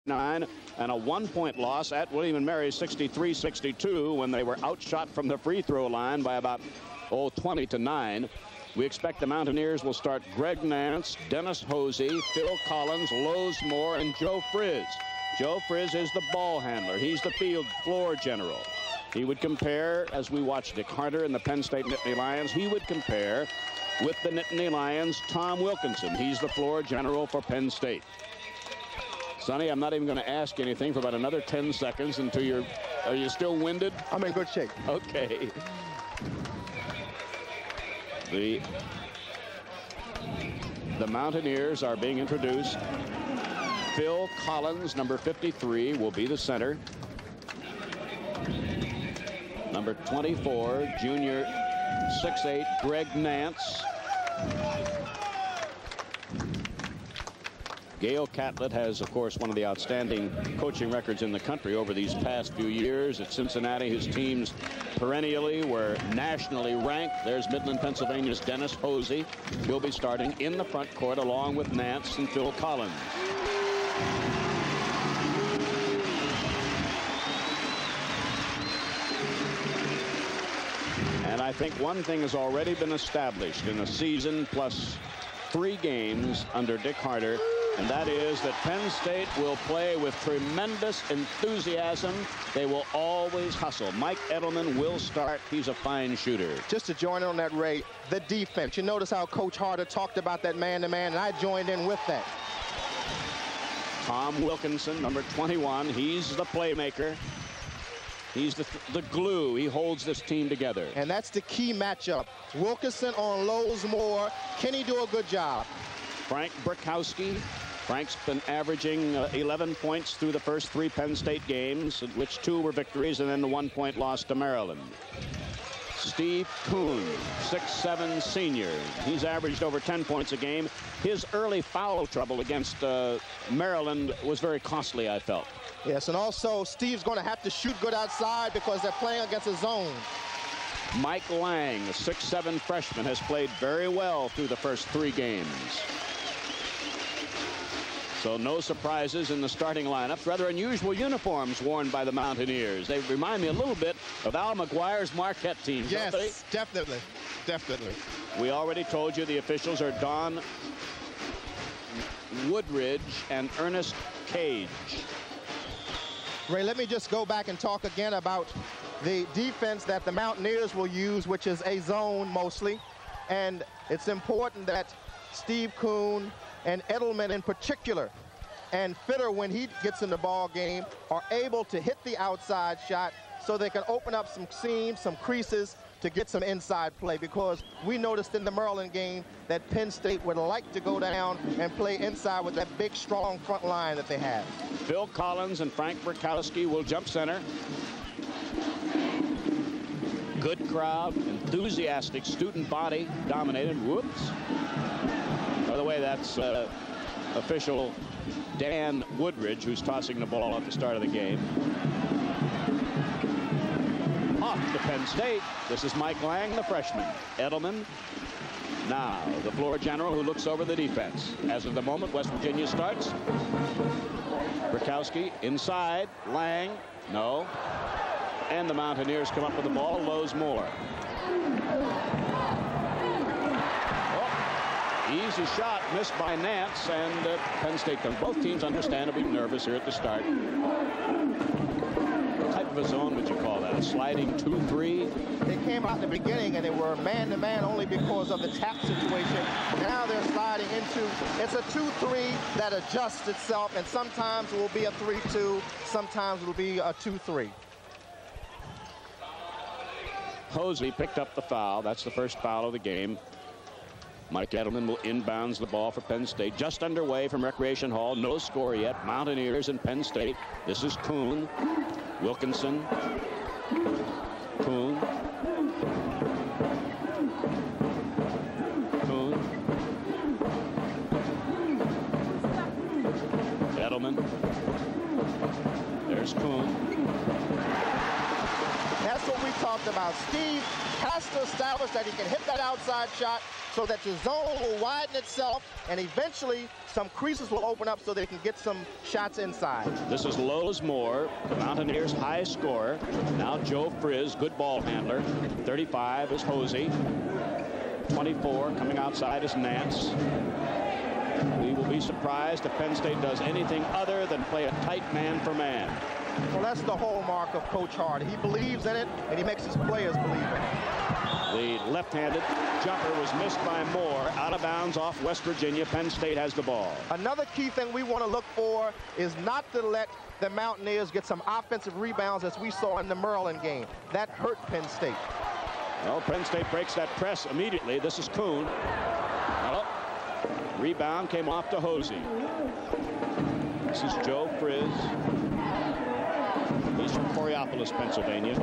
9 and a 1-point loss at William & Mary 63-62 when they were outshot from the free throw line by about 20-9. We expect the Mountaineers will start Greg Nance, Dennis Hosey, Phil Collins, Lowe's Moore, and Joe Frizz. Joe Frizz is the ball handler. He's the field floor general. He would compare, as we watch Dick Harder and the Penn State Nittany Lions, he would compare with the Nittany Lions' Tom Wilkinson. He's the floor general for Penn State. Sonny, I'm not even going to ask anything for about another 10 seconds until are you still winded? I'm in good shape. Okay. The Mountaineers are being introduced. Phil Collins, number 53, will be the center. Number 24, junior 6'8", Greg Nance. Gail Catlett has, of course, one of the outstanding coaching records in the country over these past few years. At Cincinnati, his teams perennially were nationally ranked. There's Midland, Pennsylvania's Dennis Hosey. He'll be starting in the front court along with Nance and Phil Collins. And I think one thing has already been established in a season plus 3 games under Dick Harder, and that is that Penn State will play with tremendous enthusiasm. They will always hustle. Mike Edelman will start. He's a fine shooter. Just to join in on that, Ray, the defense. You notice how Coach Harder talked about that man-to-man, and I joined in with that. Tom Wilkinson, number 21, he's the playmaker. He's the glue. He holds this team together. And that's the key matchup. Wilkinson on Lowe's Moore. Can he do a good job? Frank Burkowski. Frank's been averaging 11 points through the first 3 Penn State games, in which 2 were victories and then the 1-point loss to Maryland. Steve Kuhn, 6'7" senior. He's averaged over 10 points a game. His early foul trouble against Maryland was very costly, I felt. Yes, and also Steve's going to have to shoot good outside because they're playing against a zone. Mike Lang, a 6'7" freshman, has played very well through the first 3 games. So no surprises in the starting lineup. Rather unusual uniforms worn by the Mountaineers. They remind me a little bit of Al McGuire's Marquette team. Yes, definitely. Definitely. We already told you the officials are Don Woodridge and Ernest Cage. Ray, let me just go back and talk again about the defense that the Mountaineers will use, which is a zone mostly. And it's important that Steve Kuhn and Edelman in particular, and Fitter when he gets in the ball game, are able to hit the outside shot so they can open up some seams, some creases to get some inside play, because we noticed in the Maryland game that Penn State would like to go down and play inside with that big, strong front line that they have. Phil Collins and Frank Burkowski will jump center. Good crowd, enthusiastic student body, dominated. Whoops. By the way, that's official Dan Woodridge, who's tossing the ball at the start of the game. Off to Penn State. This is Mike Lang, the freshman. Edelman, now the floor general, who looks over the defense. As of the moment, West Virginia starts. Burkowski inside. Lang, no. And the Mountaineers come up with the ball. Lowe's Moore. Easy shot, missed by Nance, and Penn State comes. Both teams understandably nervous here at the start. What type of a zone would you call that? A sliding 2-3? They came out in the beginning and they were man-to-man only because of the tap situation. Now they're sliding into, it's a 2-3 that adjusts itself, and sometimes it will be a 3-2, sometimes it will be a 2-3. Hosey picked up the foul. That's the first foul of the game. Mike Edelman will inbounds the ball for Penn State. Just underway from Recreation Hall. No score yet. Mountaineers and Penn State. This is Kuhn. Wilkinson. Kuhn. Kuhn. Edelman. There's Kuhn. That's what we talked about. Steve has to establish that he can hit that outside shot so that the zone will widen itself, and eventually some creases will open up so they can get some shots inside. This is Lowe's Moore, the Mountaineers' high scorer. Now Joe Frizz, good ball handler. 35 is Hosey. 24 coming outside is Nance. We will be surprised if Penn State does anything other than play a tight man for man. Well, that's the hallmark of Coach Hart. He believes in it, and he makes his players believe in it. The left-handed jumper was missed by Moore, out of bounds off West Virginia. Penn State has the ball. Another key thing we want to look for is not to let the Mountaineers get some offensive rebounds as we saw in the Maryland game. That hurt Penn State. Well, Penn State breaks that press immediately. This is Kuhn. Well, rebound came off to Hosey. This is Joe Frizz. He's from Coriopolis, Pennsylvania.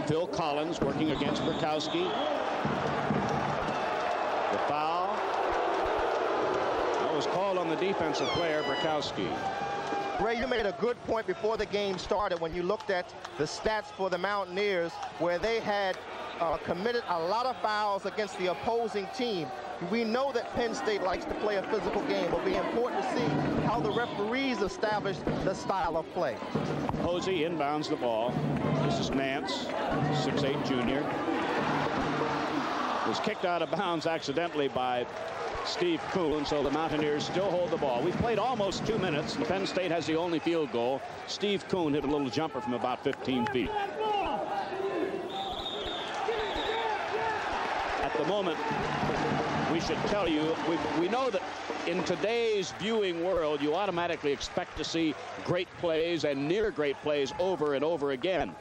Phil Collins working against Burkowski. The foul. That was called on the defensive player, Burkowski. Ray, you made a good point before the game started when you looked at the stats for the Mountaineers, where they had committed a lot of fouls against the opposing team. We know that Penn State likes to play a physical game. It'll be important to see how the referees establish the style of play. Hosey inbounds the ball. This is Nance, 6'8" junior. Was kicked out of bounds accidentally by Steve Kuhn, so the Mountaineers still hold the ball. We've played almost 2 minutes, and Penn State has the only field goal. Steve Kuhn hit a little jumper from about 15 feet. At the moment, we should tell you, we know that in today's viewing world, you automatically expect to see great plays and near great plays over and over again.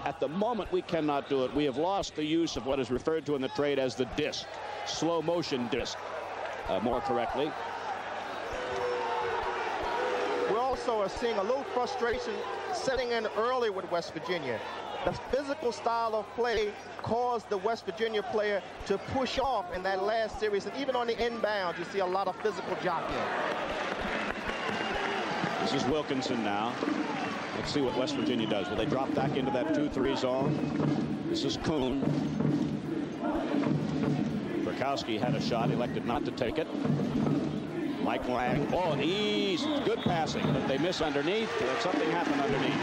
At the moment, we cannot do it. We have lost the use of what is referred to in the trade as the disc, slow motion disc, more correctly. We also are seeing a little frustration setting in early with West Virginia. The physical style of play caused the West Virginia player to push off in that last series, and even on the inbound, you see a lot of physical jockeying. This is Wilkinson now. Let's see what West Virginia does. Will they drop back into that 2-3 zone? This is Kuhn. Burkowski had a shot, elected not to take it. Mike Lang. Oh, easy, good passing, but they miss underneath. Something happened underneath.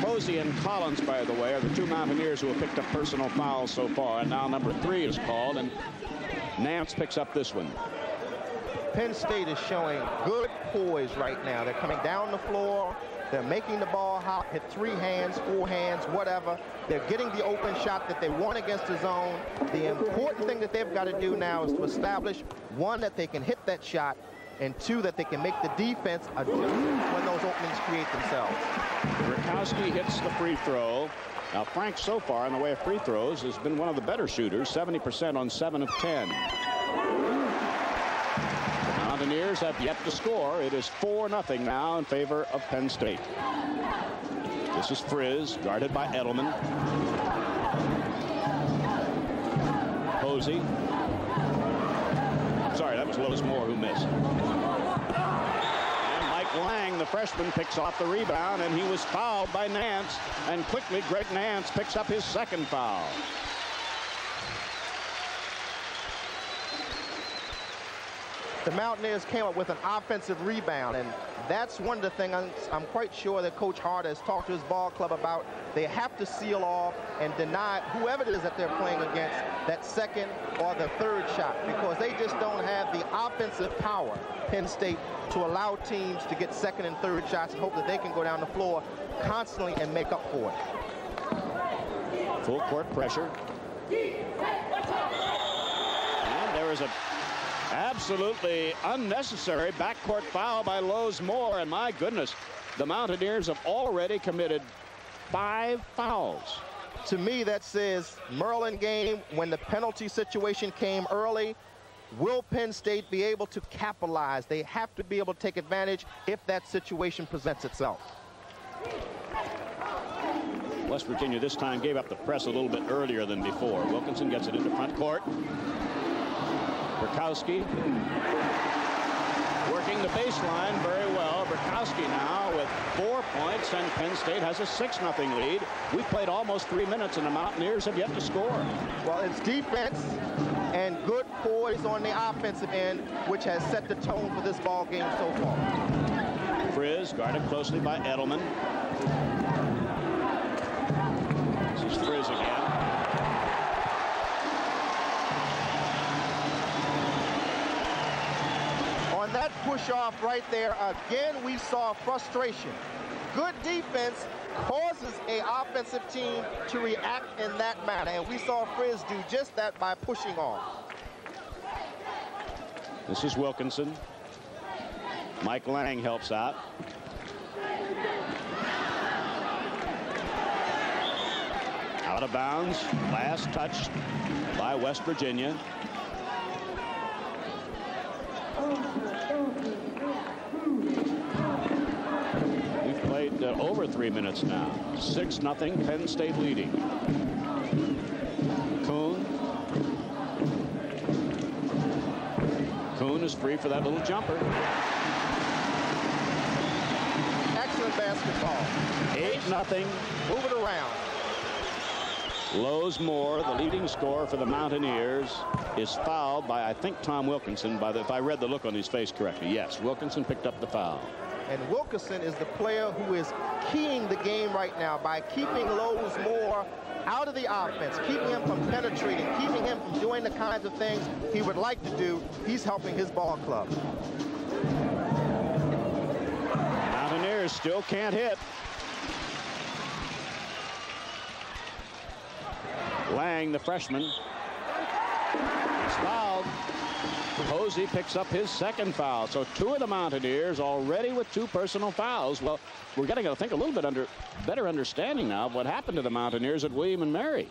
Hosey and Collins, by the way, are the two Mountaineers who have picked up personal fouls so far, and now number 3 is called, and Nance picks up this one. Penn State is showing good poise right now. They're coming down the floor. They're making the ball hot, hit 3 hands, 4 hands, whatever. They're getting the open shot that they want against the zone. The important thing that they've got to do now is to establish, 1, that they can hit that shot, and 2, that they can make the defense adjust when those openings create themselves. Burkowski hits the free throw. Now, Frank, so far in the way of free throws, has been one of the better shooters, 70% on 7 of 10. The Mountaineers have yet to score. It is 4-0 now in favor of Penn State. This is Frizz, guarded by Edelman. Hosey. Sorry, that was Lowe's Moore who missed. And Mike Lang, the freshman, picks off the rebound, and he was fouled by Nance. And quickly, Greg Nance picks up his 2nd foul. The Mountaineers came up with an offensive rebound, and that's one of the things I'm quite sure that Coach Hart has talked to his ball club about. They have to seal off and deny whoever it is that they're playing against that 2nd or the 3rd shot, because they just don't have the offensive power, Penn State, to allow teams to get 2nd and 3rd shots and hope that they can go down the floor constantly and make up for it. Full court pressure. And there is a absolutely unnecessary backcourt foul by Lowe's Moore, and my goodness, the Mountaineers have already committed 5 fouls. To me, that says Maryland game, when the penalty situation came early, will Penn State be able to capitalize? They have to be able to take advantage if that situation presents itself. West Virginia this time gave up the press a little bit earlier than before. Wilkinson gets it into front court. Burkowski working the baseline very well. Brakowski now with 4 points, and Penn State has a 6-0 lead. We played almost 3 minutes, and the Mountaineers have yet to score. Well, it's defense and good poise on the offensive end, which has set the tone for this ball game so far. Frizz guarded closely by Edelman. This is Frizz again. On that push-off right there, again, we saw frustration. Good defense causes a offensive team to react in that manner, and we saw Frizz do just that by pushing off. This is Wilkinson. Mike Lang helps out. Out of bounds. Last touch by West Virginia. We've played over 3 minutes now. 6-0, Penn State leading. Kuhn is free for that little jumper. Excellent basketball. 8-0. Move it around. Lowes-Moore, the leading scorer for the Mountaineers, is fouled by, I think, Tom Wilkinson. If I read the look on his face correctly, yes, Wilkinson picked up the foul. And Wilkinson is the player who is keying the game right now by keeping Lowes-Moore out of the offense, keeping him from penetrating, keeping him from doing the kinds of things he would like to do. He's helping his ball club. Mountaineers still can't hit. Lang, the freshman, is fouled. Posey picks up his second foul. So 2 of the Mountaineers already with 2 personal fouls. Well, we're getting, I think, a little bit better understanding now of what happened to the Mountaineers at William and Mary,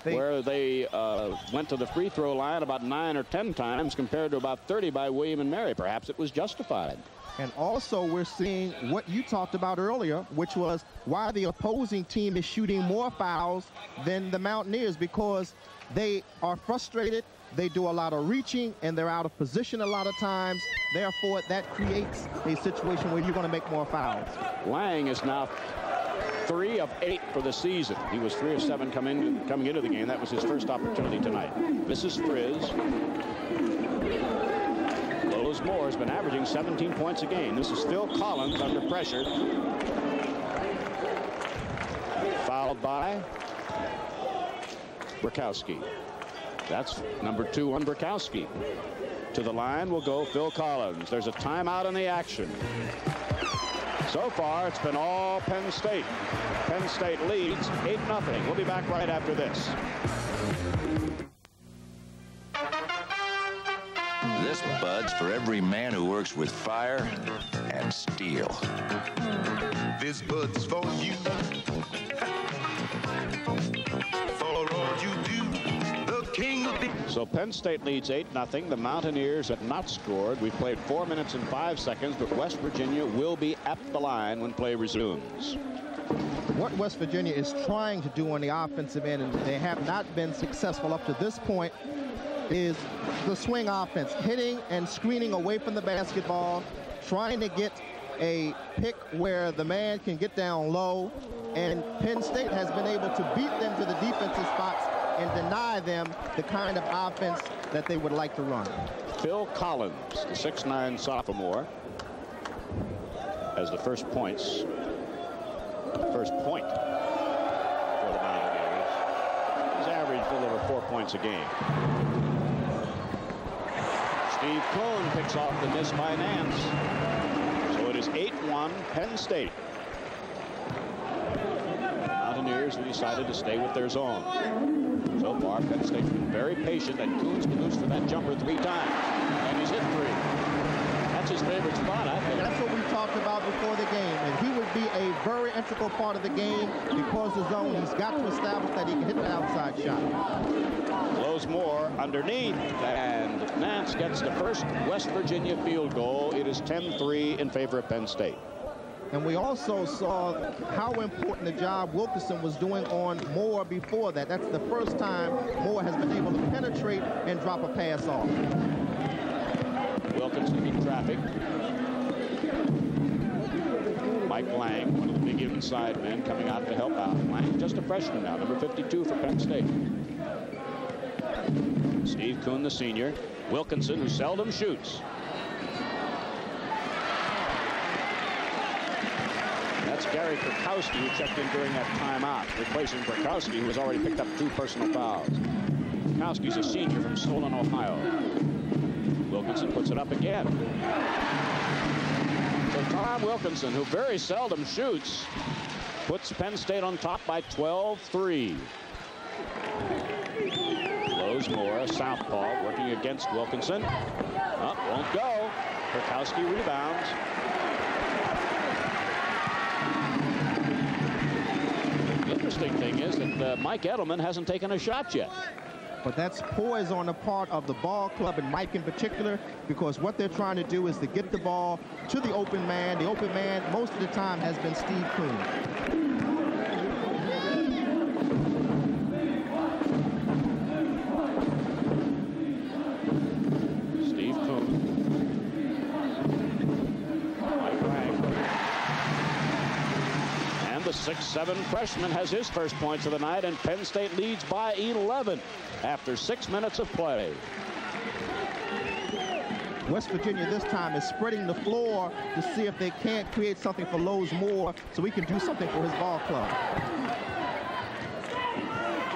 where they went to the free throw line about 9 or 10 times compared to about 30 by William and Mary. Perhaps it was justified. And also we're seeing what you talked about earlier, which was why the opposing team is shooting more fouls than the Mountaineers, because they are frustrated. They do a lot of reaching, and they're out of position a lot of times. Therefore, that creates a situation where you're going to make more fouls. Lang is now 3 of 8 for the season. He was 3 of 7 coming into the game. That was his first opportunity tonight. This is Frizz. Lowes-Moore has been averaging 17 points a game. This is Phil Collins under pressure. Fouled by Brakowski. That's number 2 on Brakowski. To the line will go Phil Collins. There's a timeout in the action. So far, it's been all Penn State. Penn State leads 8-0. We'll be back right after this. This bud's for every man who works with fire and steel. This bud's for you. For all you do, the king of the... So Penn State leads 8-0. The Mountaineers have not scored. We've played 4 minutes and 5 seconds, but West Virginia will be at the line when play resumes. What West Virginia is trying to do on the offensive end, and they have not been successful up to this point, is the swing offense, hitting and screening away from the basketball, trying to get a pick where the man can get down low, and Penn State has been able to beat them to the defensive spots and deny them the kind of offense that they would like to run. Phil Collins, the 6'9" sophomore, has the first point for the Mountaineers. He's averaged a little over 4 points a game. Steve Kuhn picks off the miss by Nance. So it is 8-1 Penn State. The Mountaineers have decided to stay with their zone. So far, Penn State's been very patient, and Kuhn's been loose for that jumper 3 times. And he's hit 3. That's his favorite spot, I think. That's what we talked about before the game, and he would be a very integral part of the game because the zone, he's got to establish that he can hit the outside shot. Lowes-Moore underneath, and Nance gets the first West Virginia field goal. It is 10-3 in favor of Penn State. And we also saw how important a job Wilkinson was doing on Moore before that. That's the first time Moore has been able to penetrate and drop a pass off. Wilkinson in traffic. Mike Lang, one of the big inside men, coming out to help out. Lang, just a freshman now, number 52 for Penn State. Steve Kuhn, the senior. Wilkinson, who seldom shoots. That's Gary Kurkowski, who checked in during that timeout, replacing Kurkowski, who has already picked up 2 personal fouls. Kurkowski's a senior from Solon, Ohio. Wilkinson puts it up again. So Tom Wilkinson, who very seldom shoots, puts Penn State on top by 12-3. Lozemore, a southpaw, working against Wilkinson. Oh, won't go. Kurkowski rebounds. The interesting thing is that Mike Edelman hasn't taken a shot yet. But that's poise on the part of the ball club, and Mike in particular, because what they're trying to do is to get the ball to the open man. The open man, most of the time, has been Steve Kuhn. Steve Kuhn. Mike Lang. And the 6'7" freshman has his first points of the night, and Penn State leads by 11 after 6 minutes of play. West Virginia this time is spreading the floor to see if they can't create something for Lozemore so he can do something for his ball club.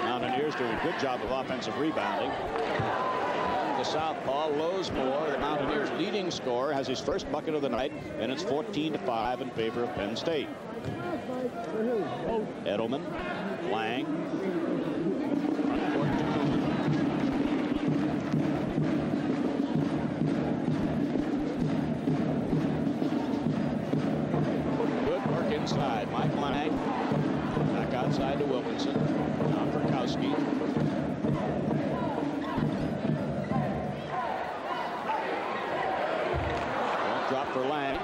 Mountaineers doing a good job of offensive rebounding. And the southpaw, Lozemore, the Mountaineers' leading scorer, has his first bucket of the night, and it's 14-5 in favor of Penn State. Edelman, Lang. Inside, Mike Lang. Back outside to Wilkinson. Now Kurkowski. Won't drop for Lang.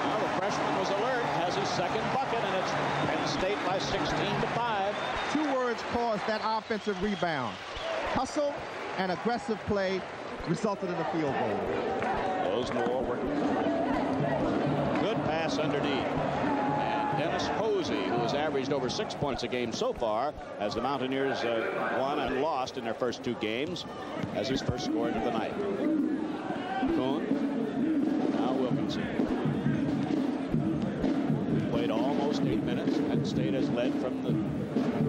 Now the freshman was alert, has his second bucket, and it's Penn State by 16-5. 2 words caused that offensive rebound. Hustle and aggressive play resulted in a field goal. Lozemore working. Good pass underneath. And Dennis Posey, who has averaged over 6 points a game so far, as the Mountaineers won and lost in their first 2 games, has his first scoring of the night. Kuhn. Now Wilkinson. Played almost 8 minutes. Penn State has led from the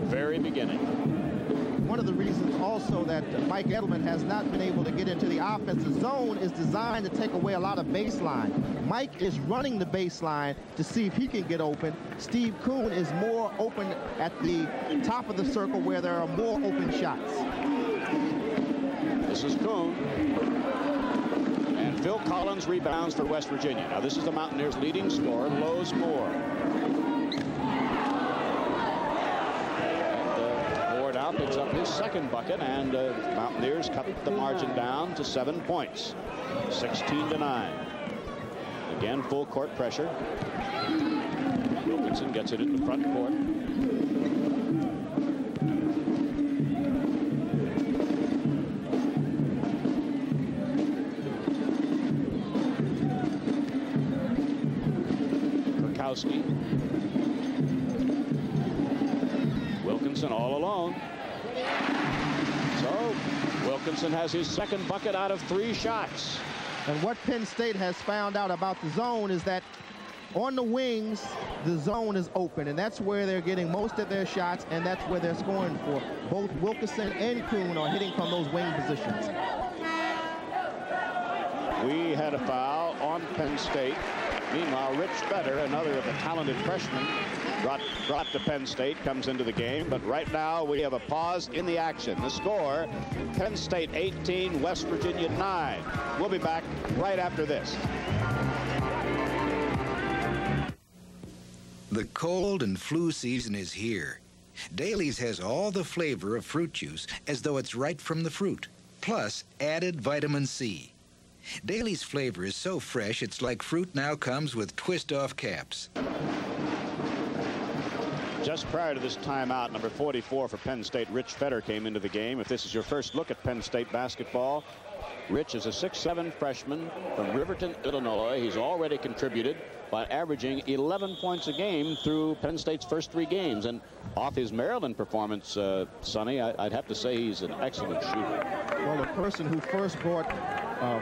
very beginning. One of the reasons also that Mike Edelman has not been able to get into the offensive zone is designed to take away a lot of baseline. Mike is running the baseline to see if he can get open. Steve Kuhn is more open at the top of the circle where there are more open shots. This is Kuhn. And Phil Collins rebounds for West Virginia. Now this is the Mountaineers' leading scorer, Lozemore. Out picks up his second bucket, and Mountaineers cut the margin down to 7 points, 16-9. Again, full court pressure. Wilkinson gets it in the front court. Kurkowski. Wilkinson all alone. So Wilkinson has his second bucket out of 3 shots. And what Penn State has found out about the zone is that on the wings, the zone is open, and that's where they're getting most of their shots, and that's where they're scoring for. Both Wilkinson and Kuhn are hitting from those wing positions. We had a foul on Penn State. Meanwhile, Rich Fetter, another of the talented freshmen, brought to Penn State, comes into the game. But right now, we have a pause in the action. The score, Penn State 18, West Virginia 9. We'll be back right after this. The cold and flu season is here. Daly's has all the flavor of fruit juice as though it's right from the fruit, plus added vitamin C. Daly's flavor is so fresh, it's like fruit now comes with twist-off caps. Just Just prior to this timeout, number 44 for Penn State, Rich Fetter, came into the game. If this is your first look at Penn State basketball, Rich is a 6'7" freshman from Riverton, Illinois. He's already contributed by averaging 11 points a game through Penn State's first 3 games. And off his Maryland performance, Sonny, I'd have to say he's an excellent shooter. Well, the person who first brought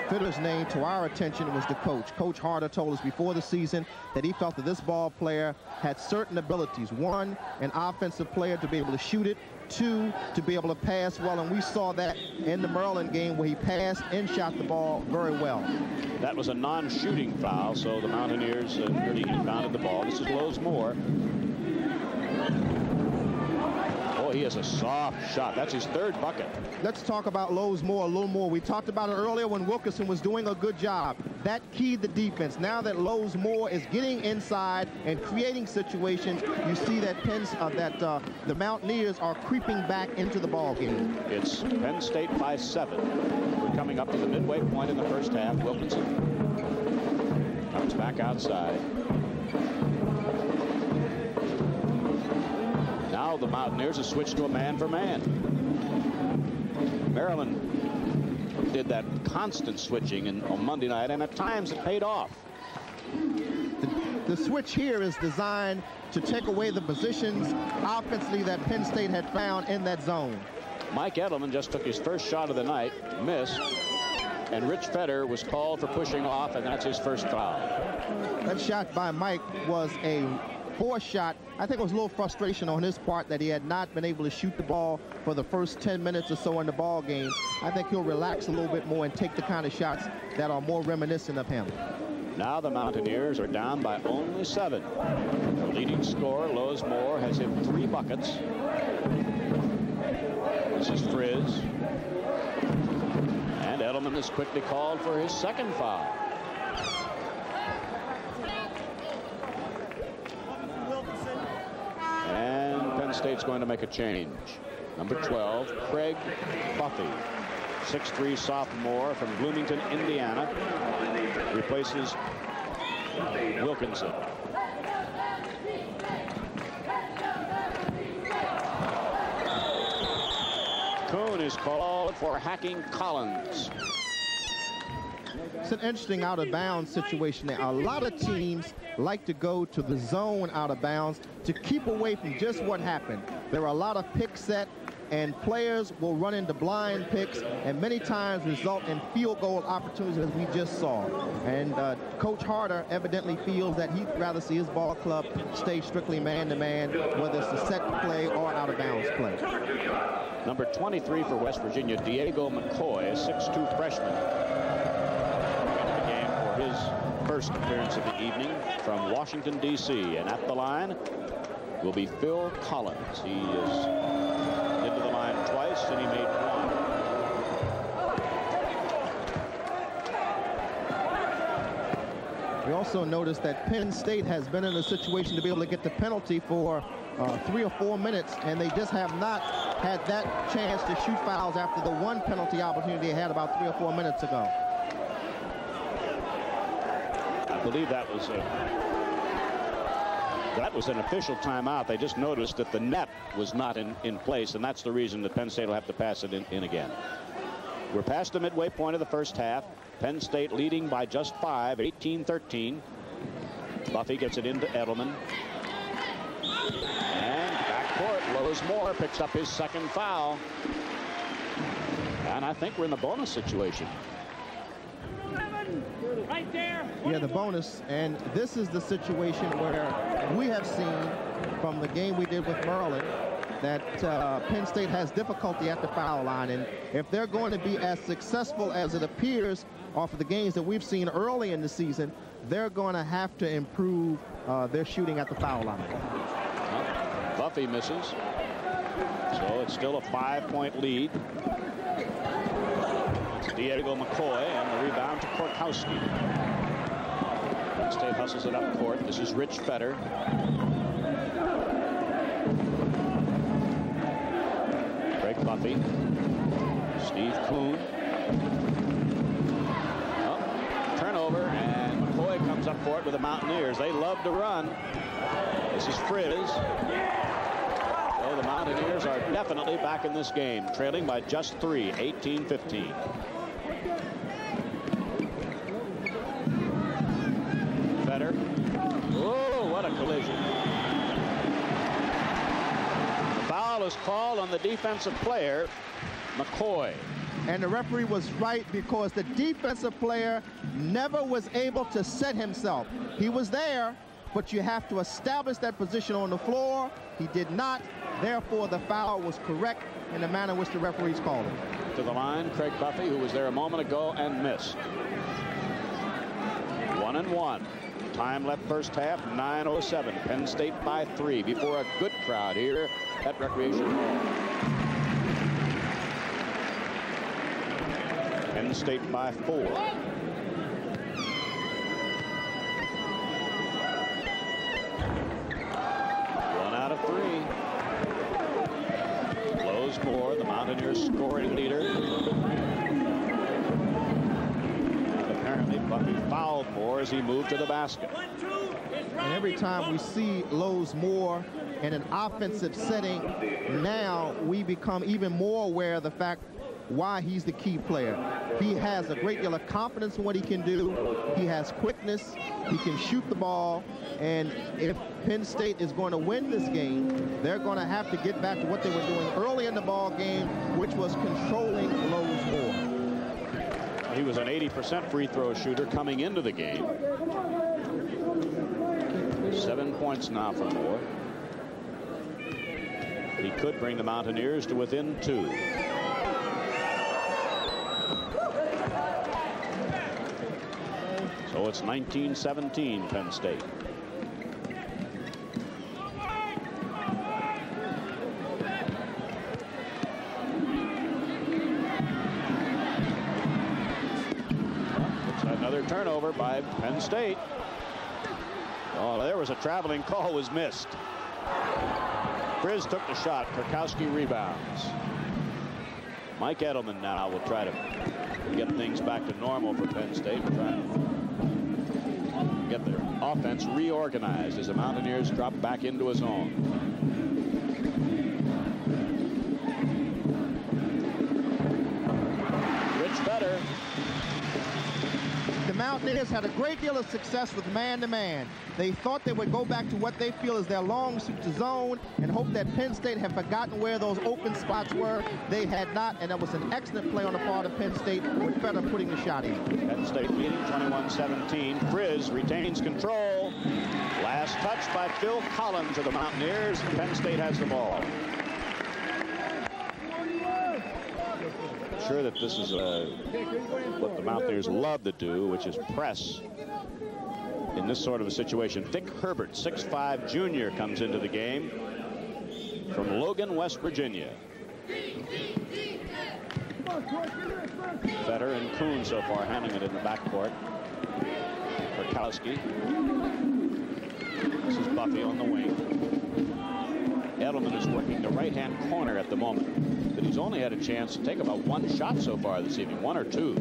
Fitter's name to our attention was the coach. Coach Harder told us before the season that he felt that this ball player had certain abilities. 1, an offensive player to be able to shoot it. 2, to be able to pass well, and we saw that in the Maryland game where he passed and shot the ball very well. That was a non-shooting foul, so the Mountaineers really inbounded the ball. This is Lowe's Moore. Oh, he has a soft shot. That's his 3rd bucket. Let's talk about Lowe's Moore a little more. We talked about it earlier when Wilkerson was doing a good job. That keyed the defense. Now that Lowe's Moore is getting inside and creating situations, you see that the Mountaineers are creeping back into the ball game. It's Penn State by 7. We're coming up to the midway point in the first half. Wilkinson comes back outside. Now the Mountaineers have switched to a man-for-man. Maryland did that constant switching on Monday night, and at times it paid off. The switch here is designed to take away the positions offensively that Penn State had found in that zone. Mike Edelman just took his first shot of the night, missed, and Rich Fetter was called for pushing off, and that's his first foul. That shot by Mike was a poor shot. I think it was a little frustration on his part that he had not been able to shoot the ball for the first 10 minutes or so in the ball game. I think he'll relax a little bit more and take the kind of shots that are more reminiscent of him. Now the Mountaineers are down by only 7. The leading scorer, Lowe's Moore, has hit 3 buckets. This is Frizz. And Edelman is quickly called for his 2nd foul. And Penn State's going to make a change. Number 12, Craig Buffy, 6'3" sophomore from Bloomington, Indiana, replaces Wilkinson. Kuhn is called for hacking Collins. It's an interesting out-of-bounds situation there. A lot of teams like to go to the zone out of bounds to keep away from just what happened. There are a lot of pick set, and players will run into blind picks and many times result in field goal opportunities as we just saw. And Coach Harder evidently feels that he'd rather see his ball club stay strictly man-to-man, whether it's a set play or out-of-bounds play. Number 23 for West Virginia, Diego McCoy, a 6'2" freshman. His first appearance of the evening from Washington, D.C. And at the line will be Phil Collins. He is into the line twice, and he made 1. We also noticed that Penn State has been in a situation to be able to get the penalty for 3 or 4 minutes, and they just have not had that chance to shoot fouls after the 1 penalty opportunity they had about 3 or 4 minutes ago. I believe that was an official timeout. They just noticed that the net was not in place, and that's the reason that Penn State will have to pass it in again. We're past the midway point of the first half. Penn State leading by just 5, 18-13. Buffy gets it into Edelman. And backcourt, Lowe's Moore picks up his 2nd foul. And I think we're in the bonus situation. Right there. Yeah, the bonus, and this is the situation where we have seen from the game we did with Maryland that Penn State has difficulty at the foul line, and if they're going to be as successful as it appears off of the games that we've seen early in the season, they're going to have to improve their shooting at the foul line. Buffy misses, so it's still a 5-point lead. It's Diego McCoy, and the rebound to Korkowski. Penn State hustles it up court. This is Rich Fetter. Craig Buffy. Steve Kuhn. Oh, turnover, and McCoy comes up for it with the Mountaineers. They love to run. This is Frizz. So the Mountaineers are definitely back in this game, trailing by just 3, 18-15. Fetter. Oh, what a collision. The foul is called on the defensive player, McCoy. And the referee was right, because the defensive player never was able to set himself. He was there, but you have to establish that position on the floor. He did not. Therefore, the foul was correct in the manner in which the referees called it. To the line, Craig Buffy, who was there a moment ago and missed. 1-1. Time left first half, 9:07. Penn State by 3 before a good crowd here at Recreation Hall. Penn State by 4. One out of 3. Blows more, the Mountaineers scoring leader. And apparently Buffy fouled more as he moved to the basket. And every time we see Lowe's Moore in an offensive setting, now we become even more aware of the fact why he's the key player. He has a great deal of confidence in what he can do. He has quickness. He can shoot the ball. And if Penn State is going to win this game, they're going to have to get back to what they were doing early in the ball game, which was controlling Lowe's Moore. He was an 80% free throw shooter coming into the game. 7 points now for Moore. He could bring the Mountaineers to within 2. So it's 19-17 Penn State. It's another turnover by Penn State. Oh, there was a traveling call, was missed. Frizz took the shot. Kurkowski rebounds. Mike Edelman now will try to get things back to normal for Penn State. Trying to get their offense reorganized as the Mountaineers drop back into a zone. Rich Fetter. The Mountaineers had a great deal of success with man-to-man. They thought they would go back to what they feel is their long zone and hope that Penn State had forgotten where those open spots were. They had not, and that was an excellent play on the part of Penn State, with Fetter putting the shot in. Penn State leading 21-17. Frizz retains control. Last touch by Phil Collins of the Mountaineers. Penn State has the ball. Sure that this is what the Mountaineers love to do, which is press in this sort of a situation. Dick Herbert, 6'5" junior, comes into the game from Logan, West Virginia. Fetter and Kuhn so far handling it in the backcourt. Kurkowski. This is Buffy on the wing. Edelman is working the right-hand corner at the moment, but he's only had a chance to take about 1 shot so far this evening, 1 or 2.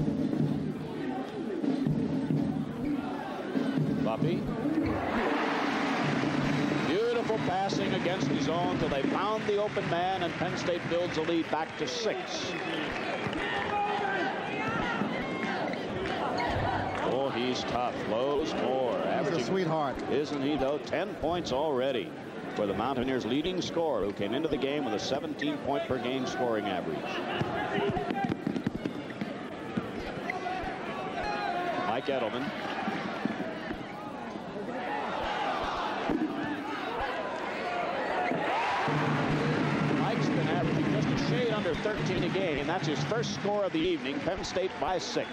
Buffy. Beautiful passing against his own till they found the open man, and Penn State builds a lead back to 6. Oh, he's tough. Lowe's Moore. He's a sweetheart. Isn't he, though? 10 points already for the Mountaineers' leading scorer, who came into the game with a 17-point per game scoring average. Mike Edelman. Mike's been averaging just a shade under 13 a game. That's his first score of the evening. Penn State by 6.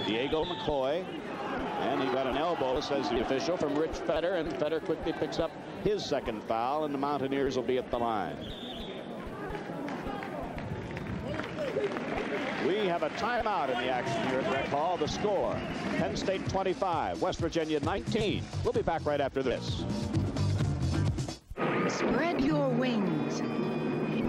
Diego McCoy. And he got an elbow, says the official, from Rich Fetter, and Fetter quickly picks up his second foul, and the Mountaineers will be at the line. We have a timeout in the action here at Rec Hall. The score, Penn State 25, West Virginia 19. We'll be back right after this. Spread your wings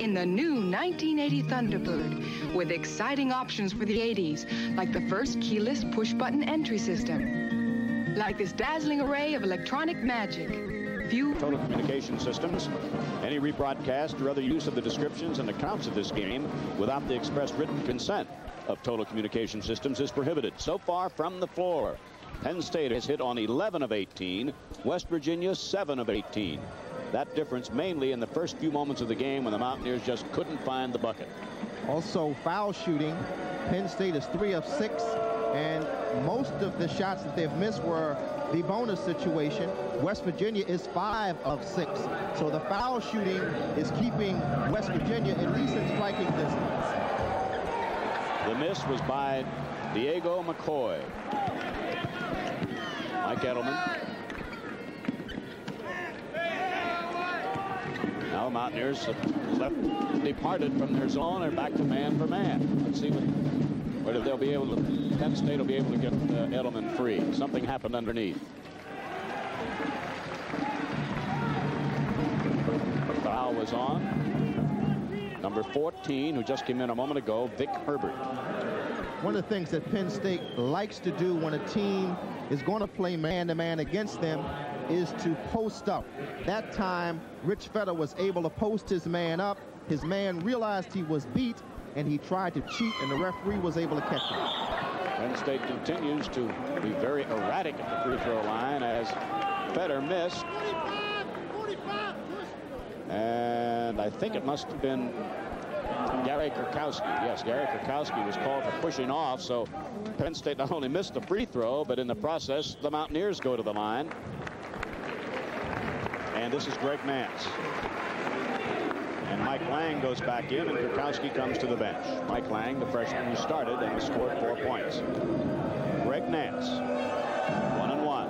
in the new 1980 Thunderbird, with exciting options for the 80s, like the first keyless push-button entry system, like this dazzling array of electronic magic. Few Total Communication Systems. Any rebroadcast or other use of the descriptions and accounts of this game without the express written consent of Total Communication Systems is prohibited. So far from the floor, Penn State has hit on 11 of 18, West Virginia 7 of 18. That difference mainly in the first few moments of the game when the Mountaineers just couldn't find the bucket. Also foul shooting, Penn State is 3 of 6, and most of the shots that they've missed were the bonus situation. West Virginia is 5 of 6. So the foul shooting is keeping West Virginia at least in striking distance. The miss was by Diego McCoy. Mike Edelman. Now the Mountaineers have departed from their zone. They're back to man for man. Let's see whether they'll be able to. Penn State will be able to get Edelman free. Something happened underneath. Foul was on. Number 14, who just came in a moment ago, Vic Herbert. One of the things that Penn State likes to do when a team is going to play man-to-man against them is to post up. That time, Rich Fedder was able to post his man up. His man realized he was beat, and he tried to cheat, and the referee was able to catch him. Penn State continues to be very erratic at the free throw line as Fedder missed. And I think it must have been Gary Kurkowski. Yes, Gary Kurkowski was called for pushing off, so Penn State not only missed the free throw, but in the process, the Mountaineers go to the line. And this is Greg Nance. And Mike Lang goes back in, and Kurkowski comes to the bench. Mike Lang, the freshman who started and scored 4 points. Greg Nance, 1-1.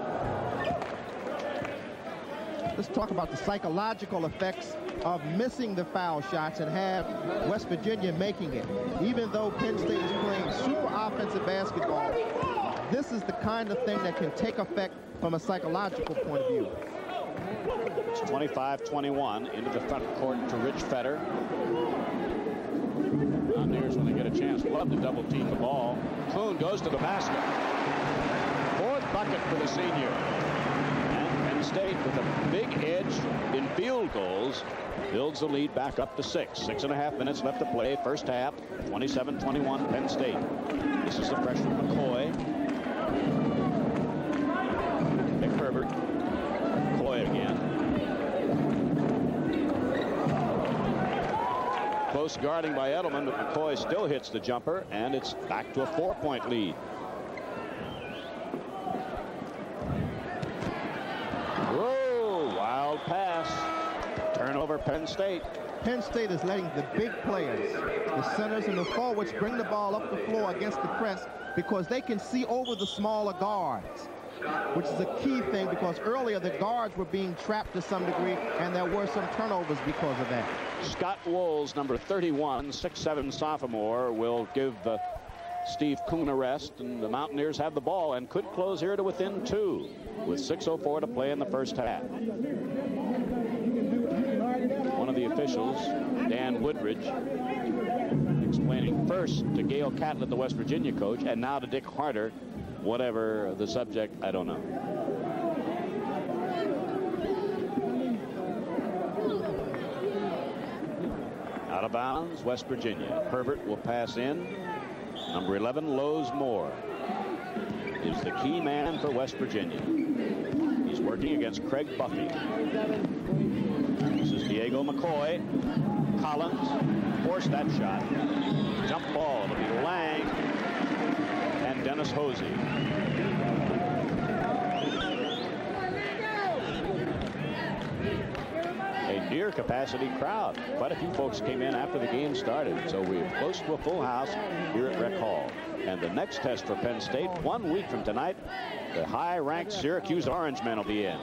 Let's talk about the psychological effects of missing the foul shots and have West Virginia making it. Even though Penn State is playing super offensive basketball, this is the kind of thing that can take effect from a psychological point of view. It's 25-21 into the front court to Rich Fedder. Mountaineers, when they get a chance, love to double team the ball. Kuhn goes to the basket. 4th bucket for the senior. And Penn State, with a big edge in field goals, builds the lead back up to 6. 6.5 minutes left to play. First half, 27-21 Penn State. This is the freshman McCoy. Vic Herbert. McCoy again. Close guarding by Edelman, but McCoy still hits the jumper, and it's back to a 4-point lead. Whoa, wild pass. Turnover, Penn State. Penn State is letting the big players, the centers and the forwards, bring the ball up the floor against the press because they can see over the smaller guards, which is a key thing because earlier the guards were being trapped to some degree, and there were some turnovers because of that. Scott Wolz, number 31, 6'7" sophomore, will give Steve Kuhn a rest, and the Mountaineers have the ball and could close here to within 2 with 6:04 to play in the first half. One of the officials, Dan Woodridge, explaining first to Gail Catlett, the West Virginia coach, and now to Dick Harder, whatever the subject, I don't know. Out of bounds, West Virginia. Herbert will pass in. Number 11, Lowe's Moore, is the key man for West Virginia. He's working against Craig Buffy. This is Diego McCoy. Collins forced that shot. Jump ball. It'll be Lang and Dennis Hosey. A near capacity crowd. Quite a few folks came in after the game started, so we're close to a full house here at Rec Hall. And the next test for Penn State, 1 week from tonight, the high-ranked Syracuse Orangemen will be in.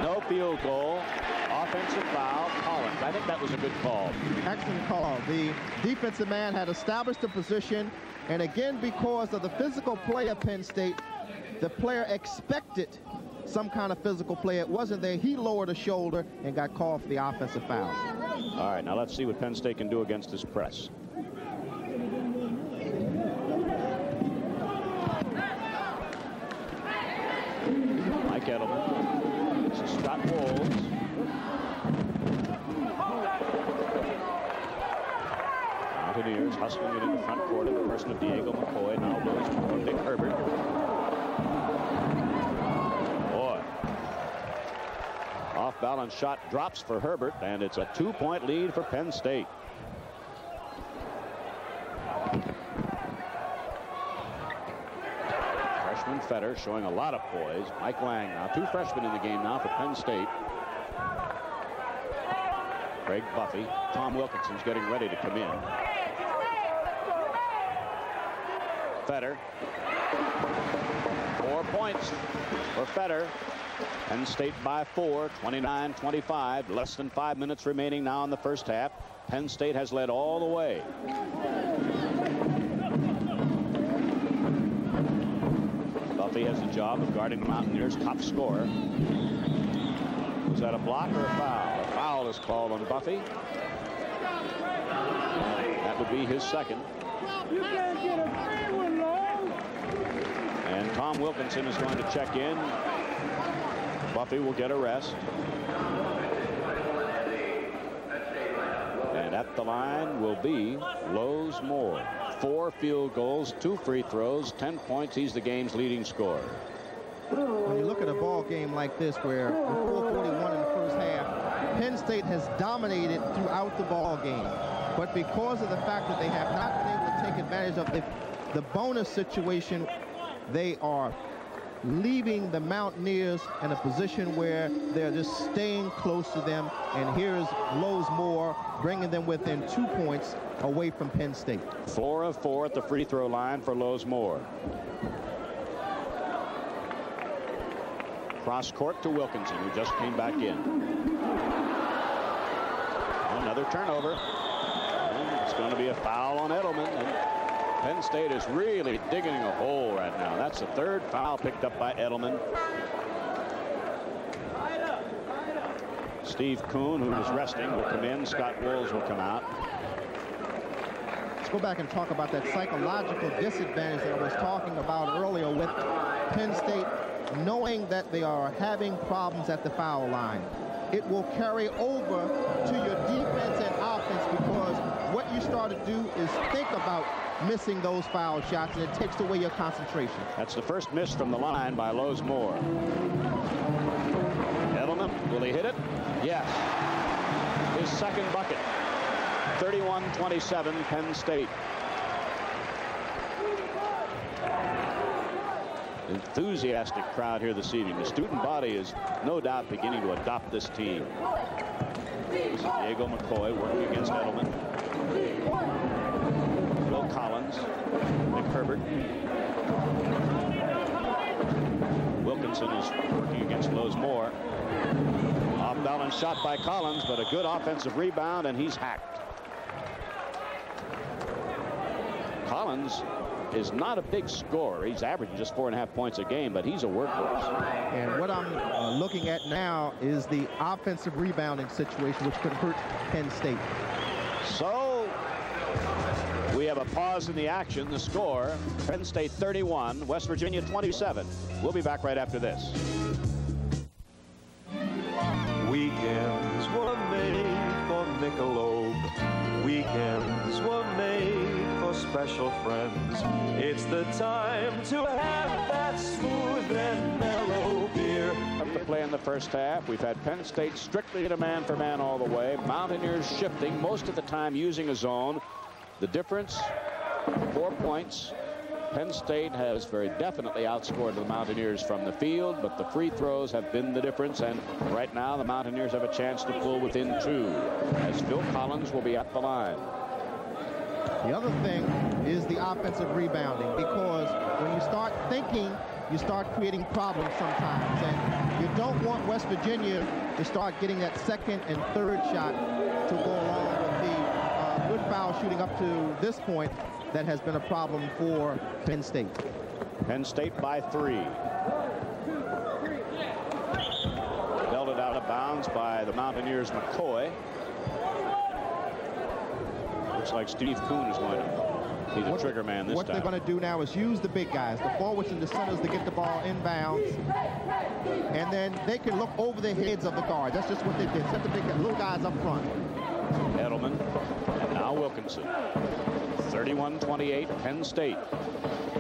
No field goal. Offensive foul. Collins. I think that was a good call. Excellent call. The defensive man had established the position, and again, because of the physical play of Penn State, the player expected some kind of physical play. It wasn't there. He lowered a shoulder and got called for the offensive foul. All right, now let's see what Penn State can do against this press. hustling it in the front court in the person of Diego McCoy. Now goes for Dick Herbert. Boy. Off-balance shot drops for Herbert, and it's a 2-point lead for Penn State. Freshman Fetter showing a lot of poise. Mike Lang now, 2 freshmen in the game now for Penn State. Craig Buffy. Tom Wilkinson's getting ready to come in. Fetter. 4 points for Fetter. Penn State by 4, 29-25. Less than 5 minutes remaining now in the first half. Penn State has led all the way. Buffy has the job of guarding the Mountaineers' top scorer. Was that a block or a foul? A foul is called on Buffy. That would be his second. You can't get a free one, Long. And Tom Wilkinson is going to check in. Buffy will get a rest. And at the line will be Lowe's Moore. 4 field goals, 2 free throws, 10 points. He's the game's leading scorer. When you look at a ball game like this where with 4:41 in the first half, Penn State has dominated throughout the ball game. But because of the fact that they have not been able to take advantage of the bonus situation, they are leaving the Mountaineers in a position where they're just staying close to them. And here's Lowe's Moore bringing them within 2 points away from Penn State. 4 of 4 at the free throw line for Lowe's Moore. Cross court to Wilkinson, who just came back in. Another turnover. And it's going to be a foul on Edelman. And Penn State is really digging a hole right now. That's the 3rd foul picked up by Edelman. Steve Kuhn, who is resting, will come in. Scott Wolves will come out. Let's go back and talk about that psychological disadvantage that I was talking about earlier with Penn State, knowing that they are having problems at the foul line. It will carry over to your defense and offense, because what you start to do is think about missing those foul shots, and it takes away your concentration. That's the first miss from the line by Lowe's Moore. Edelman, will he hit it? Yes. His second bucket. 31-27, Penn State. Enthusiastic crowd here this evening. The student body is no doubt beginning to adopt this team. This is Diego McCoy working against Edelman. Will Collins, Nick Herbert. Wilkinson is working against Lowe's Moore. Off-balance shot by Collins, but a good offensive rebound, and he's hacked. Collins is not a big scorer. He's averaging just 4.5 points a game, but he's a workhorse. And what I'm looking at now is the offensive rebounding situation, which could hurt Penn State. So we have a pause in the action. The score, Penn State 31, West Virginia 27. We'll be back right after this. Weekends were made for Michelob. Weekends were made for special friends. It's the time to have that smooth and mellow beer. Up to play in the first half. We've had Penn State strictly in a man-for-man all the way. Mountaineers shifting, most of the time using a zone. The difference, 4 points. Penn State has very definitely outscored the Mountaineers from the field, but the free throws have been the difference, and right now the Mountaineers have a chance to pull within 2, as Phil Collins will be at the line. The other thing is the offensive rebounding, because when you start thinking, you start creating problems sometimes, and you don't want West Virginia to start getting that second and third shot to go along with the good foul shooting up to this point that has been a problem for Penn State. Penn State by 3. Belted out of bounds by the Mountaineers' McCoy. Looks like Steve Kuhn is going to be the trigger man this time. What they're going to do now is use the big guys, the forwards and the centers, to get the ball inbounds. And then they can look over the heads of the guards. That's just what they did. Set the big little guys up front. Edelman, and now Wilkinson. 31-28, Penn State.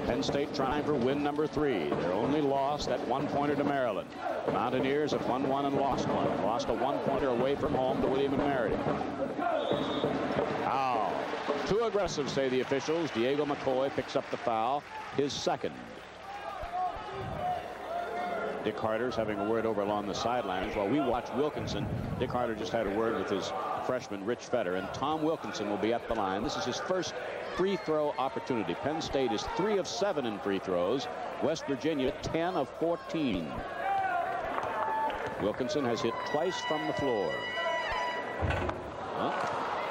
Penn State trying for win number 3. Their only loss, that one-pointer to Maryland. The Mountaineers have won one and lost one. Lost a one-pointer away from home to William and Mary. Foul. Too aggressive, say the officials. Diego McCoy picks up the foul, his second. Dick Harder's having a word over along the sidelines. While we watch Wilkinson, Dick Harder just had a word with his freshman Rich Fetter, and Tom Wilkinson will be at the line. This is his first free throw opportunity. Penn State is 3 of 7 in free throws. West Virginia 10 of 14. Wilkinson has hit twice from the floor.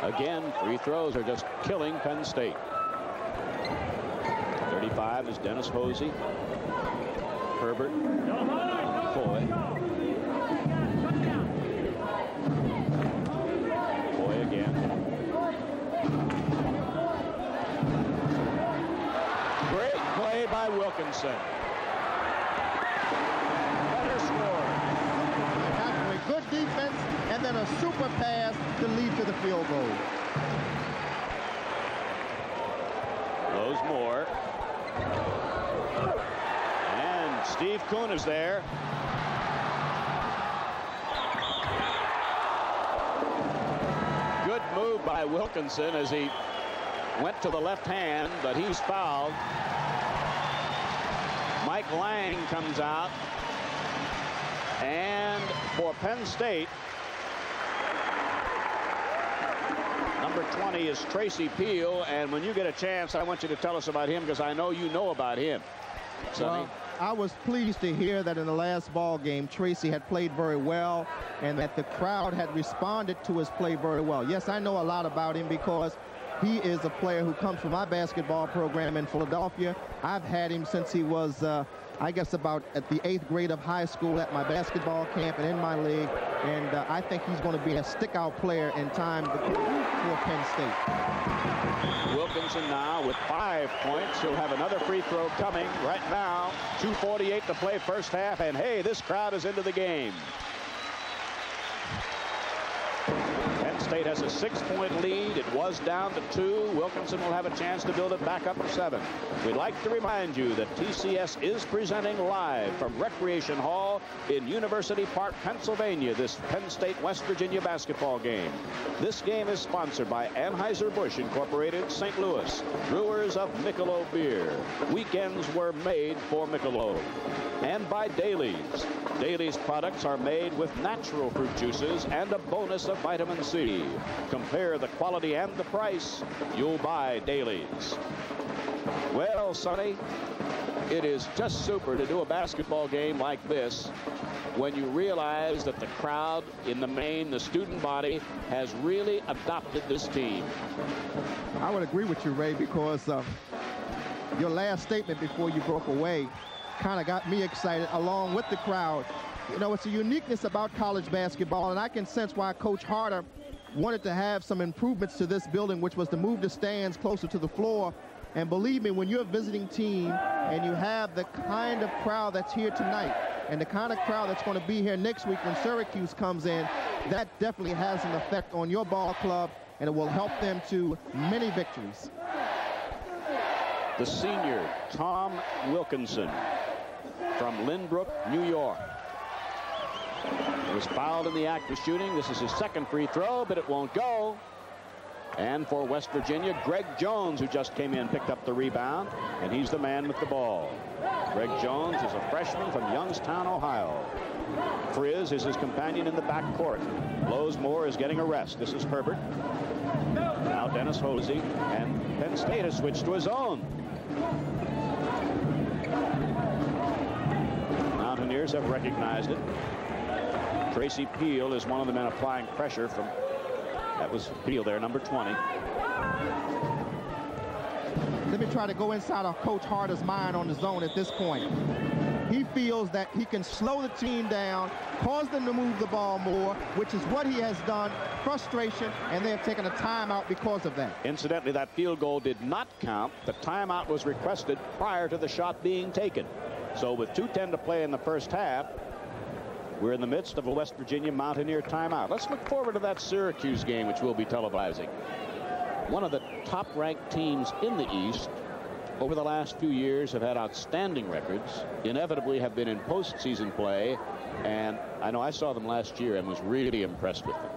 Again, free throws are just killing Penn State. 35 is Dennis Hosey. Herbert. Foy. Foy again. Great play by Wilkinson. Better score. Good defense and then a super pass to lead to the field goal. Blows more. And Steve Kuhn is there. Good move by Wilkinson as he went to the left hand, but he's fouled. Mike Lang comes out. And for Penn State, number 20 is Tracy Peel. And when you get a chance, I want you to tell us about him, because I know you know about him. Sonny? Well, I was pleased to hear that in the last ball game, Tracy had played very well and that the crowd had responded to his play very well. Yes, I know a lot about him because he is a player who comes from my basketball program in Philadelphia. I've had him since he was I guess about at the 8th grade of high school at my basketball camp and in my league. And I think he's going to be a stick-out player in time for Penn State. Wilkinson now with 5 points. He'll have another free throw coming right now. 2:48 to play first half. And hey, this crowd is into the game. Penn State has a 6-point lead. It was down to 2. Wilkinson will have a chance to build it back up to 7. We'd like to remind you that TCS is presenting live from Recreation Hall in University Park, Pennsylvania, this Penn State West Virginia basketball game. This game is sponsored by Anheuser-Busch Incorporated, St. Louis, brewers of Michelob beer. Weekends were made for Michelob. And by Dailies. Dailies products are made with natural fruit juices and a bonus of vitamin C. Compare the quality and the price. You'll buy Dailies. Well, Sonny, it is just super to do a basketball game like this when you realize that the crowd, in the main, the student body, has really adopted this team. I would agree with you, Ray, because your last statement before you broke away kind of got me excited along with the crowd. You know, it's a uniqueness about college basketball, and I can sense why Coach Harder wanted to have some improvements to this building, which was to move the stands closer to the floor. And believe me, when you're a visiting team and you have the kind of crowd that's here tonight and the kind of crowd that's going to be here next week when Syracuse comes in, that definitely has an effect on your ball club, and it will help them to many victories. The senior, Tom Wilkinson, from Lynbrook, New York. He was fouled in the act of shooting. This is his second free throw, but it won't go. And for West Virginia, Greg Jones, who just came in, picked up the rebound, and he's the man with the ball. Greg Jones is a freshman from Youngstown, Ohio. Frizz is his companion in the backcourt. Lowesmore is getting a rest. This is Herbert. Now Dennis Hosey, and Penn State has switched to his own. Mountaineers have recognized it. Tracy Peel is one of the men applying pressure from, that was Peel there, number 20. Let me try to go inside of Coach Harder's mind on the zone at this point. He feels that he can slow the team down, cause them to move the ball more, which is what he has done. Frustration, and they have taken a timeout because of that. Incidentally, that field goal did not count. The timeout was requested prior to the shot being taken. So with 2:10 to play in the first half, we're in the midst of a West Virginia Mountaineer timeout. Let's look forward to that Syracuse game, which we'll be televising. one of the top-ranked teams in the East, over the last few years have had outstanding records, inevitably have been in postseason play, and I know I saw them last year and was really impressed with them.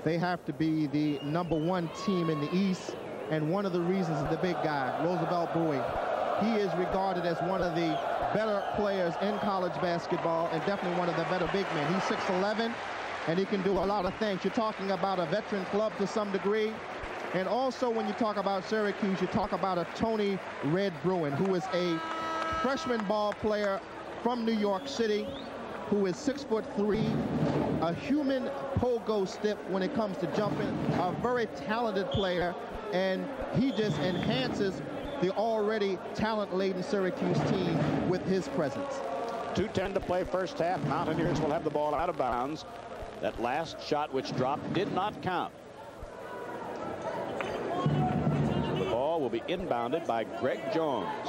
They have to be the #1 team in the East, and one of the reasons is the big guy, Roosevelt Bowie. He is regarded as one of the better players in college basketball and definitely one of the better big men. He's 6'11", and he can do a lot of things. You're talking about a veteran club to some degree. And also, when you talk about Syracuse, you talk about a Tony Red Bruin, who is a freshman ball player from New York City, who is 6'3", a human pogo stick when it comes to jumping, a very talented player, and he just enhances the already talent-laden Syracuse team with his presence. 2:10 to play first half. Mountaineers will have the ball out of bounds. That last shot which dropped did not count. The ball will be inbounded by Greg Jones,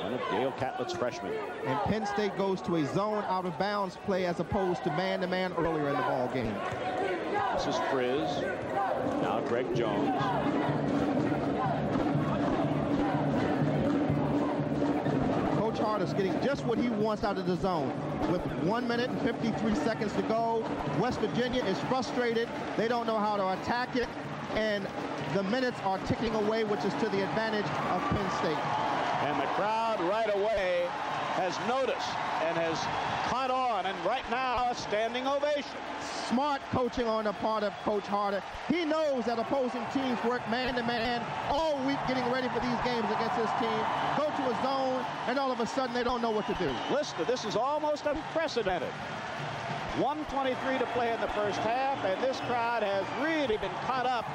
one of Dale Catlett's freshmen. And Penn State goes to a zone out of bounds play as opposed to man-to-man earlier in the ball game. This is Frizz. Now Greg Jones. Coach Hart is getting just what he wants out of the zone. With 1 minute and 53 seconds to go, West Virginia is frustrated. They don't know how to attack it, and the minutes are ticking away, which is to the advantage of Penn State. And the crowd right away has noticed and has caught on, and right now a standing ovation. Smart coaching on the part of Coach Harder. He knows that opposing teams work man-to-man all week getting ready for these games against his team. Go to a zone, and all of a sudden they don't know what to do. Listen, this is almost unprecedented. 1:23 to play in the first half, and this crowd has really been caught up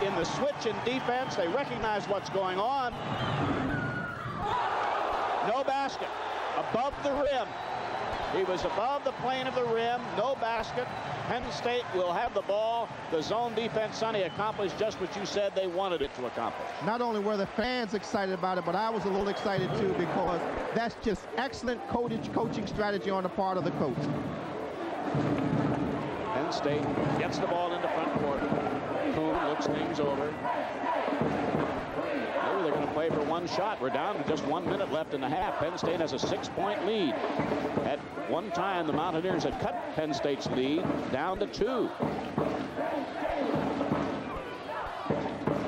in the switch in defense. They recognize what's going on. No basket. Above the rim. He was above the plane of the rim. No basket. Penn State will have the ball. The zone defense, Sonny, accomplished just what you said they wanted it to accomplish. Not only were the fans excited about it, but I was a little excited too, because that's just excellent coaching strategy on the part of the coach. Penn State gets the ball into front court. Kuhn looks things over. Maybe they're going to play for one shot. We're down to just 1 minute left in the half. Penn State has a 6-point lead. At one time, the Mountaineers had cut Penn State's lead down to 2.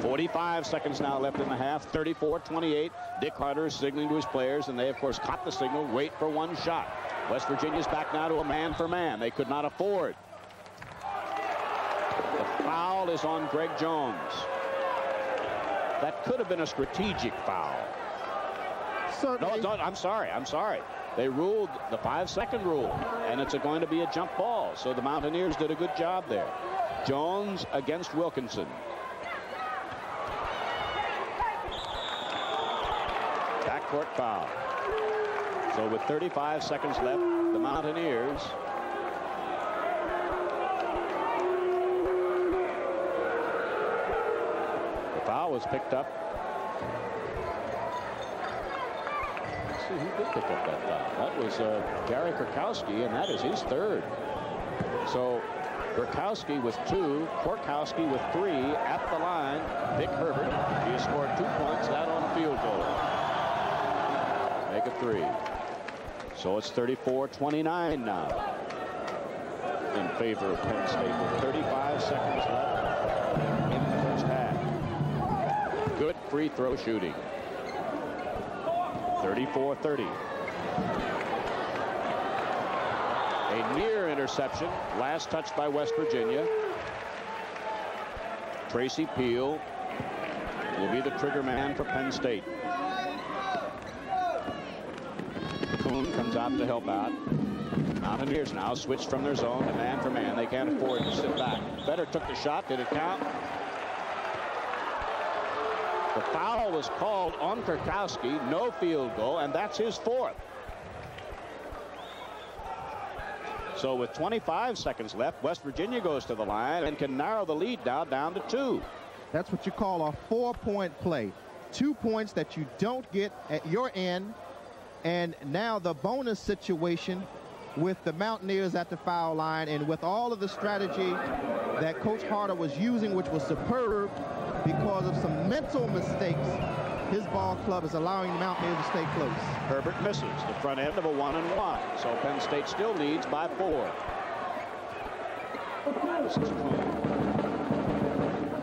45 seconds now left in the half. 34-28. Dick Carter is signaling to his players, and they, of course, caught the signal. Wait for one shot. West Virginia's back now to a man-for-man. They could not afford. The foul is on Greg Jones. That could have been a strategic foul. Certainly. No, I'm sorry. They ruled the 5-second rule, and it's going to be a jump ball. So the Mountaineers did a good job there. Jones against Wilkinson. Backcourt foul. So with 35 seconds left, the Mountaineers foul was picked up. Let's see who did pick up that foul. That was Gary Kurkowski, and that is his third. So Kurkowski with 2, Korkowski with 3 at the line. Vic Herbert, he has scored 2 points, that on field goal. Make it 3. So it's 34-29 now in favor of Penn State with 35 seconds left in the first half. Good free throw shooting. 34-30. A near interception. Last touch by West Virginia. Tracy Peel will be the trigger man for Penn State. Kuhn comes out to help out. Mountaineers now switch from their zone to man for man. They can't afford to sit back. Better took the shot. Did it count? The foul was called on Kurkowski. No field goal, and that's his 4th. So with 25 seconds left, West Virginia goes to the line and can narrow the lead down to 2. That's what you call a 4-point play. 2 points that you don't get at your end. And now the bonus situation with the Mountaineers at the foul line, and with all of the strategy that Coach Harder was using, which was superb, because of some mental mistakes, his ball club is allowing the Mountaineers to stay close. Herbert misses the front end of a 1-and-1. So Penn State still leads by 4. This is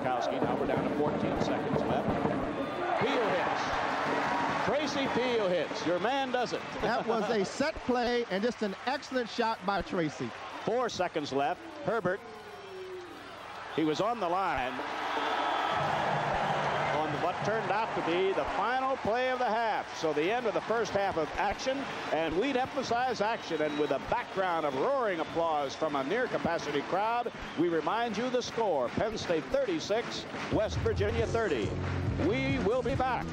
Kowski. Now we're down to 14 seconds left. Peel hits. Tracy Peel hits. Your man does it. That was a set play and just an excellent shot by Tracy. 4 seconds left. Herbert. He was on the line on what turned out to be the final play of the half. So the end of the first half of action, and we'd emphasize action. And with a background of roaring applause from a near-capacity crowd, we remind you the score: Penn State 36, West Virginia 30. We will be back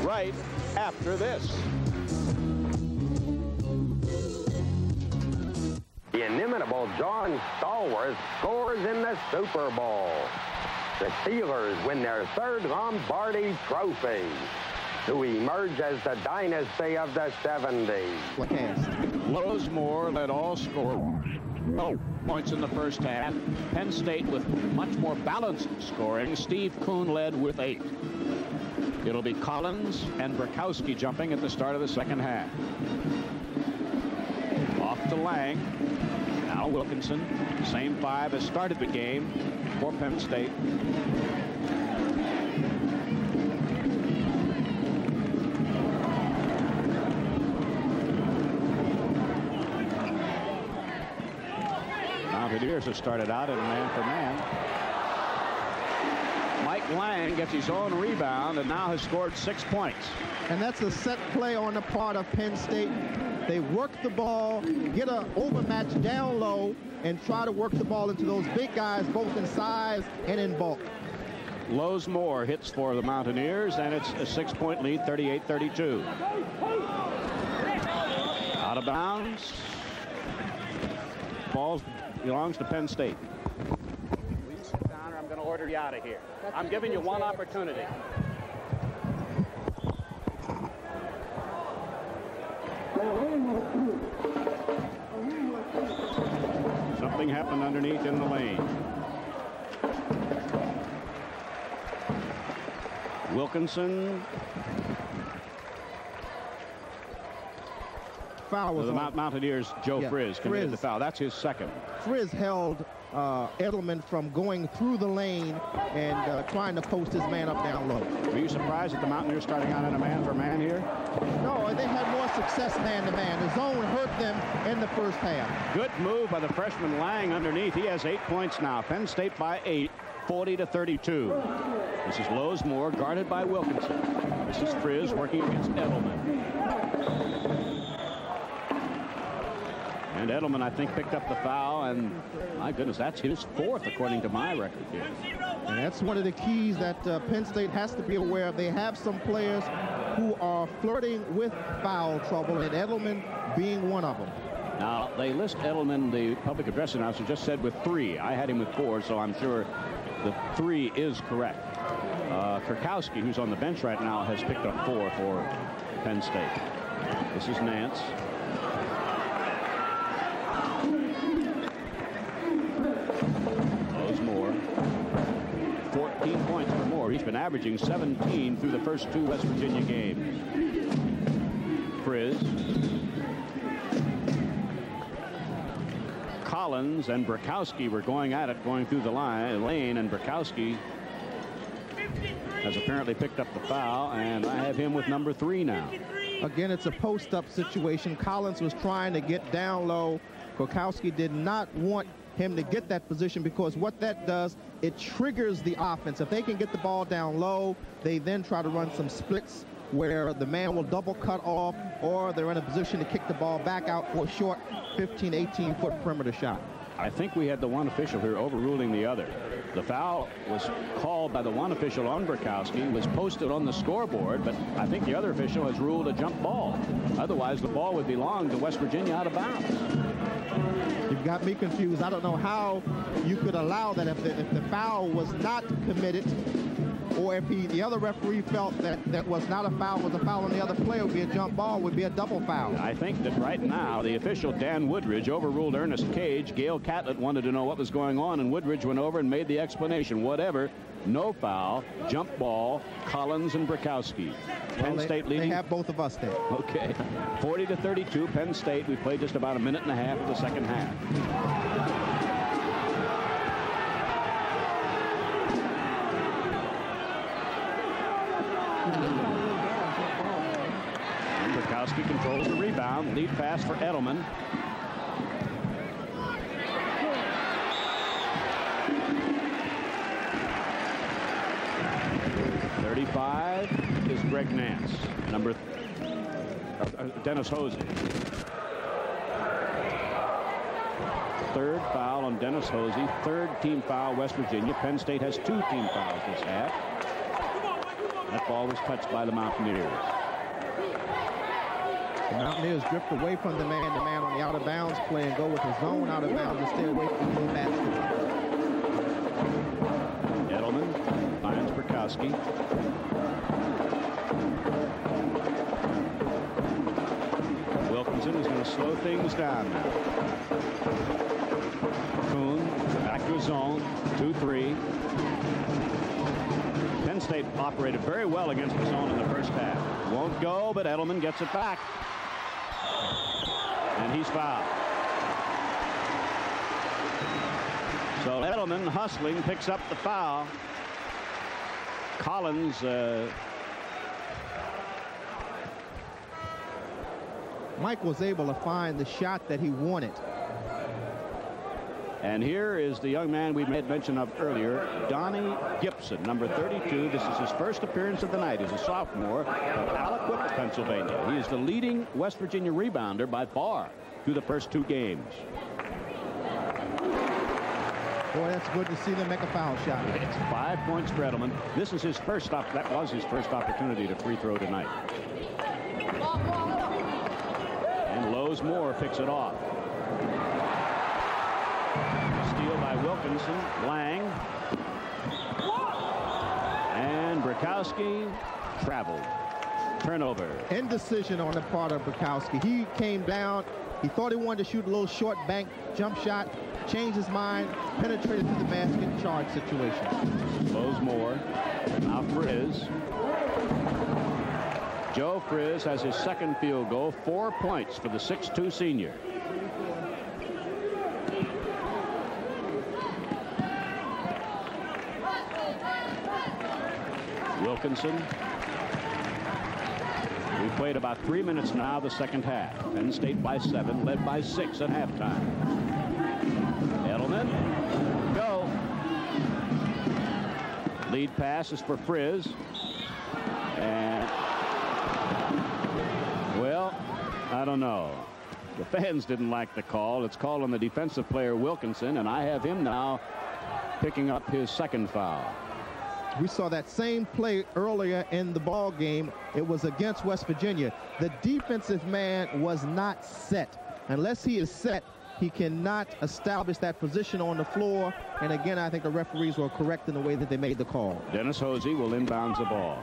right after this. The inimitable John Stallworth scores in the Super Bowl. The Steelers win their 3rd Lombardi trophy to emerge as the dynasty of the 70s. Lowesmore led all scorers. Points in the first half. Penn State with much more balanced scoring. Steve Kuhn led with 8. It'll be Collins and Brakowski jumping at the start of the second half. Off to Lang. Now Wilkinson. Same 5 as started the game for Penn State. Mountaineers have started out in man-for-man. Mike Lang gets his own rebound and now has scored 6 points. And that's a set play on the part of Penn State. They work the ball, get an overmatch down low, and try to work the ball into those big guys, both in size and in bulk. Lowesmore hits for the Mountaineers, and it's a 6-point lead, 38-32. Out of bounds. Ball belongs to Penn State. Will you sit down, or I'm going to order you out of here? I'm giving you one opportunity. Something happened underneath in the lane. Wilkinson. Foul was the Mountaineers, Joe Frizz committed the foul. That's his second. Frizz held Edelman from going through the lane and trying to post his man up down low. Were you surprised that the Mountaineers starting out in a man-for-man here? No, they had more success man-to-man. The zone hurt them in the first half. Good move by the freshman Lang underneath. He has 8 points now. Penn State by 8, 40-32. This is Lowesmore guarded by Wilkinson. This is Frizz working against Edelman. And Edelman, I think, picked up the foul, and my goodness, that's his 4th, according to my record here. And that's one of the keys that Penn State has to be aware of. They have some players who are flirting with foul trouble, and Edelman being one of them. Now, they list Edelman, the public address announcer, just said with 3. I had him with 4, so I'm sure the 3 is correct. Kurkowski, who's on the bench right now, has picked up 4 for Penn State. This is Nance. Lowesmore, 14 points or more. He's been averaging 17 through the first 2 West Virginia games. Frizz. Collins and Brakowski were going at it, going through the lane, and Brakowski has apparently picked up the foul, and I have him with number 3 now. Again, it's a post-up situation. Collins was trying to get down low. Kurkowski did not want him to get that position, because what that does, it triggers the offense. If they can get the ball down low, they then try to run some splits where the man will double cut off, or they're in a position to kick the ball back out for a short 15, 18-foot perimeter shot. I think we had the one official here overruling the other. The foul was called by the one official on Brakowski, was posted on the scoreboard, but I think the other official has ruled a jump ball. Otherwise, the ball would belong to West Virginia out of bounds. You've got me confused. I don't know how you could allow that if the foul was not committed, or if the other referee felt that was not a foul, was a foul on the other player, would be a jump ball, would be a double foul. I think that right now the official Dan Woodridge overruled Ernest Cage. Gail Catlett wanted to know what was going on, and Woodridge went over and made the explanation. Whatever, no foul, jump ball, Collins and Brakowski. Penn State leading. They have both of us there. Okay. 40-32, Penn State. We played just about a minute and a half of the second half. And Brakowski controls the rebound. Lead pass for Edelman. Is Greg Nance, Dennis Hosey. Third foul on Dennis Hosey. Third team foul, West Virginia. Penn State has 2 team fouls this half. That ball was touched by the Mountaineers. The Mountaineers drift away from the man-to-man on the out-of-bounds play and go with the zone out-of-bounds and stay away from the basket. Edelman finds Brakowski. Wilkinson is going to slow things down now. Kuhn back to his zone. 2-3. Penn State operated very well against the zone in the first half. Won't go, but Edelman gets it back. And he's fouled. So Edelman, hustling, picks up the foul. Collins Mike was able to find the shot that he wanted. And here is the young man we made mention of earlier, Donnie Gibson, number 32. This is his first appearance of the night. He's a sophomore from Aliquippa, Pennsylvania. He is the leading West Virginia rebounder by far through the first 2 games. Boy, that's good to see them make a foul shot. It's 5 points for Edelman. This is his first stop. That was his first opportunity to free throw tonight. And Lowe's Moore picks it off. Steal by Wilkinson. Lang. And Brakowski traveled. Turnover. Indecision on the part of Brakowski. He came down. He thought he wanted to shoot a little short bank jump shot. Changed his mind. Penetrated to the basket. Charge situation. Lowe's Moore. Now Frizz. Joe Frizz has his second field goal. 4 points for the 6'2 senior. Wilkinson. We've played about 3 minutes now the second half. Penn State by 7, led by 6 at halftime. Edelman. Go. Lead pass is for Frizz. And well, I don't know. The fans didn't like the call. It's called on the defensive player Wilkinson, and I have him now picking up his second foul. We saw that same play earlier in the ball game. It was against West Virginia. The defensive man was not set. Unless he is set, he cannot establish that position on the floor. And again, I think the referees were correct in the way that they made the call. Dennis Hosey will inbounds the ball.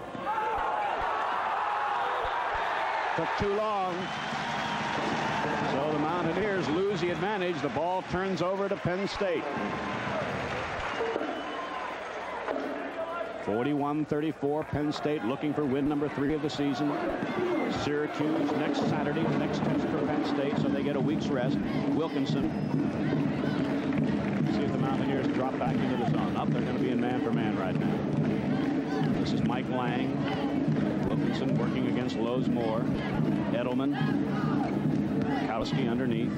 Took too long. So the Mountaineers lose the advantage. The ball turns over to Penn State. 41-34, Penn State looking for win number 3 of the season. Syracuse next Saturday, the next test for Penn State, so they get a week's rest. Wilkinson. See if the Mountaineers drop back into the zone. Up, they're going to be in man-for-man right now. This is Mike Lang. Wilkinson working against Lowe's Moore. Edelman. Brakowski underneath.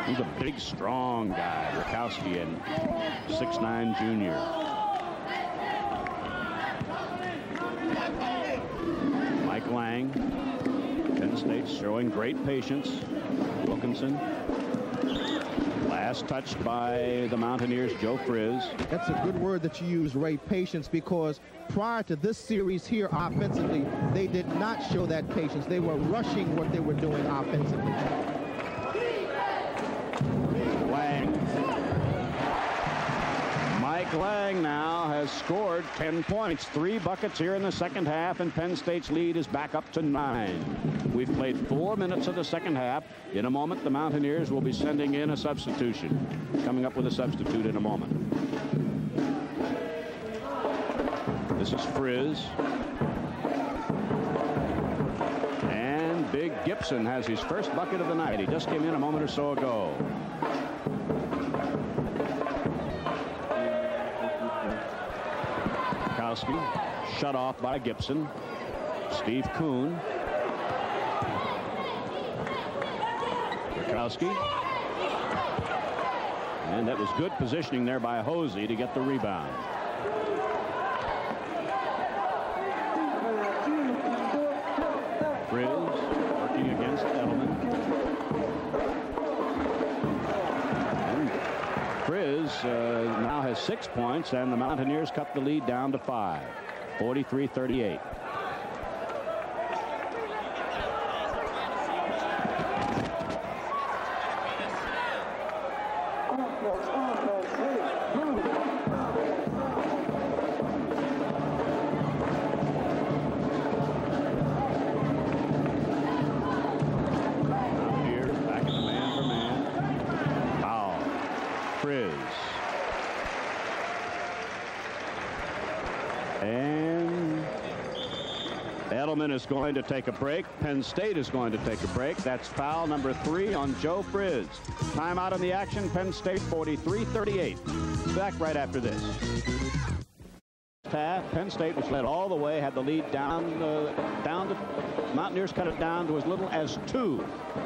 He's a big, strong guy, Brakowski, and 6'9" junior. Mike Lang. Penn State showing great patience. Wilkinson. Last touched by the Mountaineers, Joe Frizz. That's a good word that you use, Ray, patience, because prior to this series here offensively, they did not show that patience. They were rushing what they were doing offensively. Lang. Mike Lang now has scored 10 points. 3 buckets here in the second half, and Penn State's lead is back up to 9. We've played 4 minutes of the second half. In a moment, the Mountaineers will be sending in a substitution. Coming up with a substitute in a moment. This is Frizz. And Big Gibson has his first bucket of the night. He just came in a moment or so ago. Bukowski shut off by Gibson. Steve Kuhn. Bukowski. And that was good positioning there by Hosey to get the rebound. Frizz working against Edelman. And Frizz now has 6 points, and the Mountaineers cut the lead down to 5. 43-38. Is going to take a break. Penn State is going to take a break. That's foul number 3 on Joe Frizz. Timeout in the action. Penn State 43-38. Back right after this. Half. Penn State was led all the way, had the lead down to Mountaineers cut it down to as little as 2.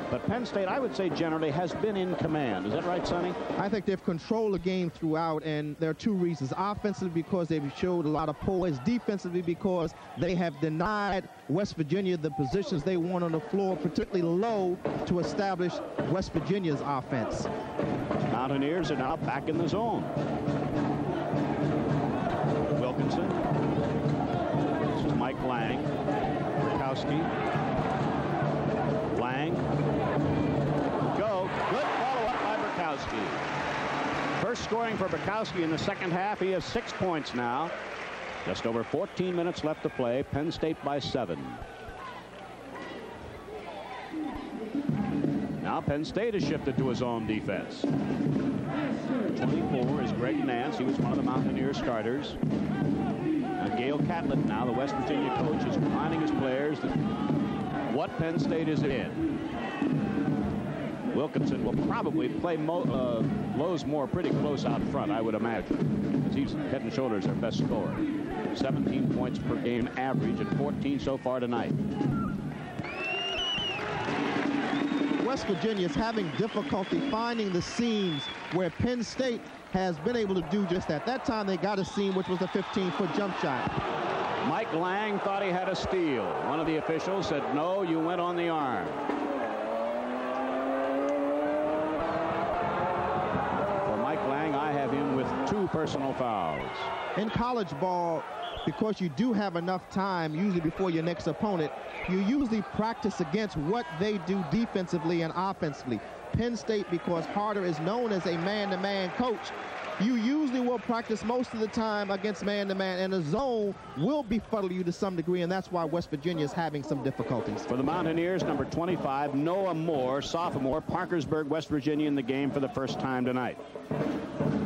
But Penn State, I would say, generally has been in command. Is that right, Sonny? I think they've controlled the game throughout, and there are 2 reasons. Offensively, because they've showed a lot of poise. Defensively, because they have denied West Virginia the positions they want on the floor, particularly low, to establish West Virginia's offense. Mountaineers are now back in the zone. Wilkinson. This is Mike Lang. Bukowski. Lang. Go. Good follow-up by Bukowski. First scoring for Bukowski in the second half. He has 6 points now. Just over 14 minutes left to play. Penn State by 7. Now Penn State has shifted to his own defense. 24 is Greg Nance. He was one of the Mountaineers starters. Gail Catlett, now the West Virginia coach, is reminding his players that what Penn State is in. Wilkinson will probably play Lowe's Moore pretty close out front, I would imagine, because he's head and shoulders their best scorer. 17 points per game average and 14 so far tonight. West Virginia is having difficulty finding the seams where Penn State has been able to do just that. That time they got a seam, which was a 15-foot jump shot. Mike Lang thought he had a steal. One of the officials said, no, you went on the arm. For Mike Lang, I have him with 2 personal fouls. In college ball, because you do have enough time, usually before your next opponent, you usually practice against what they do defensively and offensively. Penn State, because Harder is known as a man-to-man coach, you usually will practice most of the time against man-to-man, and the zone will befuddle you to some degree, and that's why West Virginia is having some difficulties. For the Mountaineers, number 25, Noah Moore, sophomore, Parkersburg, West Virginia, in the game for the first time tonight.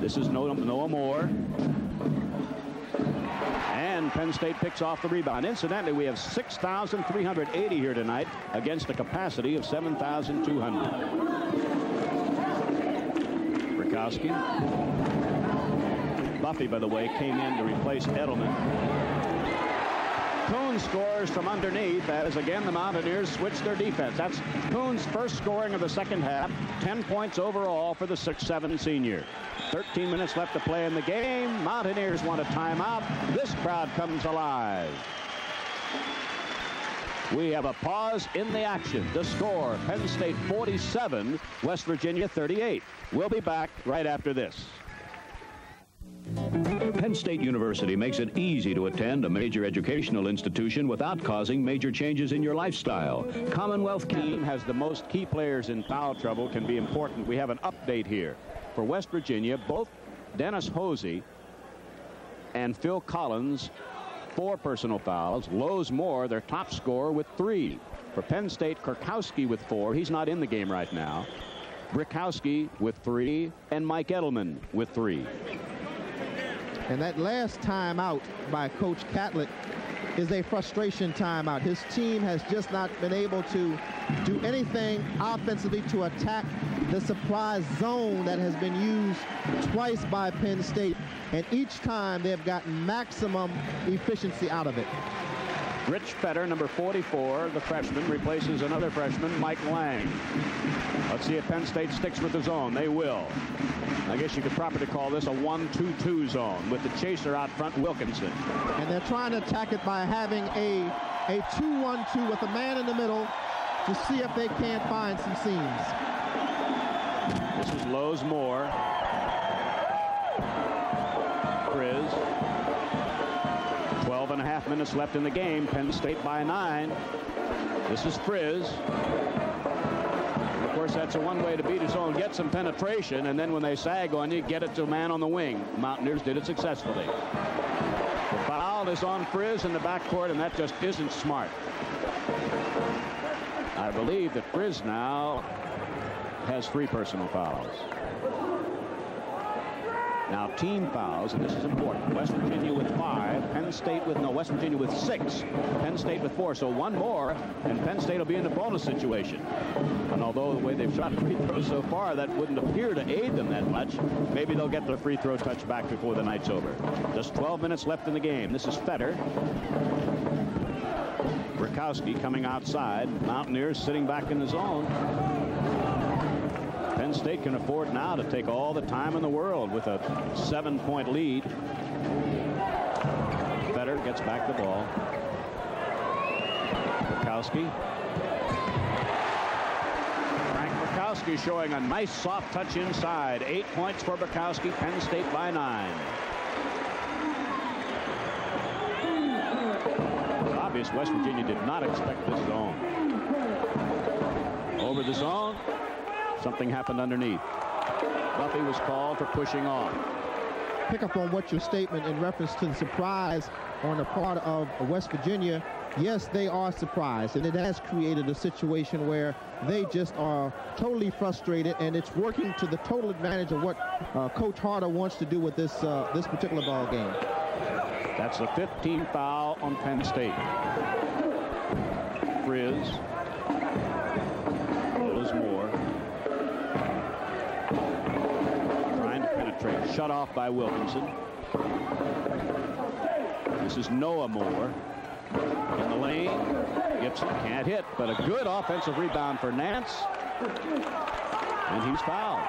This is Noah Moore. And Penn State picks off the rebound. Incidentally, we have 6,380 here tonight against a capacity of 7,200. Bukowski. Buffy, by the way, came in to replace Edelman. Kuhn scores from underneath as, again, the Mountaineers switch their defense. That's Kuhn's first scoring of the second half. 10 points overall for the 6'7" senior. 13 minutes left to play in the game. Mountaineers want a timeout. This crowd comes alive. We have a pause in the action. The score, Penn State 47, West Virginia 38. We'll be back right after this. Penn State University makes it easy to attend a major educational institution without causing major changes in your lifestyle. Commonwealth team has the most key players in foul trouble, can be important. We have an update here. For West Virginia, both Dennis Hosey and Phil Collins, 4 personal fouls. Lowe's Moore, their top scorer, with 3. For Penn State, Kurkowski with 4. He's not in the game right now. Brickowski with 3, and Mike Edelman with 3. And that last timeout by Coach Catlett is a frustration timeout. His team has just not been able to do anything offensively to attack the supply zone that has been used twice by Penn State, and each time they've gotten maximum efficiency out of it. Rich Fetter, number 44, the freshman, replaces another freshman, Mike Lang. Let's see if Penn State sticks with the zone. They will. I guess you could properly call this a 1-2-2 zone with the chaser out front, Wilkinson. And they're trying to attack it by having a 2-1-2 with a man in the middle to see if they can't find some seams. This is Lowe's Moore. Frizz. 12.5 minutes left in the game. Penn State by 9. This is Frizz. Of course, that's a one way to beat a zone. Get some penetration, and then when they sag on you, get it to a man on the wing. Mountaineers did it successfully. The foul is on Frizz in the backcourt, and that just isn't smart. I believe that Frizz now has 3 personal fouls. Now team fouls, and this is important. West Virginia with 5, Penn State with, West Virginia with 6, Penn State with 4. So one more, and Penn State will be in a bonus situation. And although the way they've shot free throws so far, that wouldn't appear to aid them that much, maybe they'll get their free throw touch back before the night's over. Just 12 minutes left in the game. This is Fetter. Rakowski coming outside. Mountaineers sitting back in the zone. Penn State can afford now to take all the time in the world with a 7-point lead. Fetter gets back the ball. Rakowski. Frank Rakowski showing a nice soft touch inside. 8 points for Rakowski. Penn State by 9. It's obvious West Virginia did not expect this zone. Over the zone. Something happened underneath. Buffy was called for pushing off. Pick up on what your statement in reference to the surprise on the part of West Virginia. Yes, they are surprised, and it has created a situation where they just are totally frustrated, and it's working to the total advantage of what Coach Harder wants to do with this particular ball game. That's a 15th foul on Penn State. Frizz. Lowe's Moore. Trying to penetrate. Shut off by Wilkinson. This is Noah Moore. In the lane. Gibson can't hit, but a good offensive rebound for Nance. And he's fouled.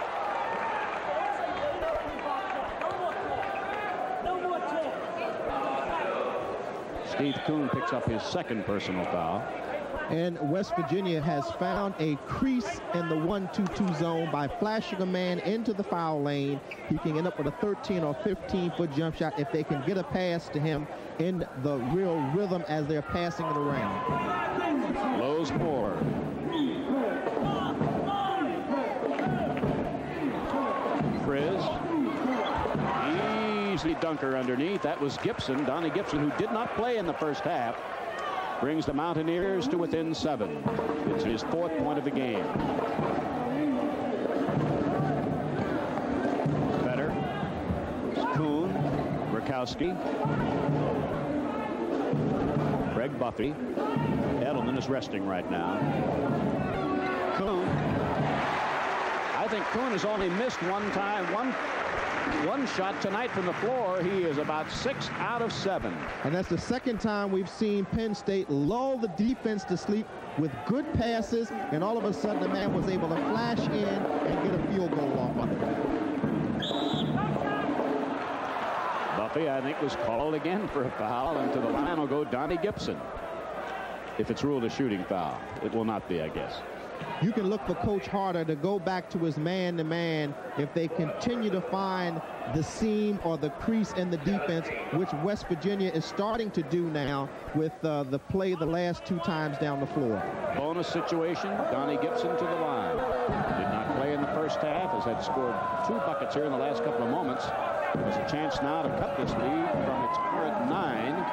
Steve Kuhn picks up his second personal foul. And West Virginia has found a crease in the 1-2-2 zone by flashing a man into the foul lane. He can end up with a 13 or 15-foot jump shot if they can get a pass to him in the real rhythm as they're passing it around. Lowe's Moore. Frizz. Easy dunker underneath. That was Gibson, Donnie Gibson, who did not play in the first half. Brings the Mountaineers to within 7. It's his 4th point of the game. Fetter. Kuhn. Rakowski. Greg Buffy. Edelman is resting right now. Kuhn. I think Kuhn has only missed one shot tonight from the floor. He is about 6 out of 7. And that's the second time we've seen Penn State lull the defense to sleep with good passes, and all of a sudden the man was able to flash in and get a field goal off of it. Buffy, I think, was called again for a foul, and to the line will go Donnie Gibson. If it's ruled a shooting foul, it will not be, I guess. You can look for Coach Harder to go back to his man-to-man if they continue to find the seam or the crease in the defense, which West Virginia is starting to do now with the play the last 2 times down the floor. Bonus situation, Donnie Gibson to the line. Did not play in the first half, has had scored 2 buckets here in the last couple of moments. There's a chance now to cut this lead from its current 9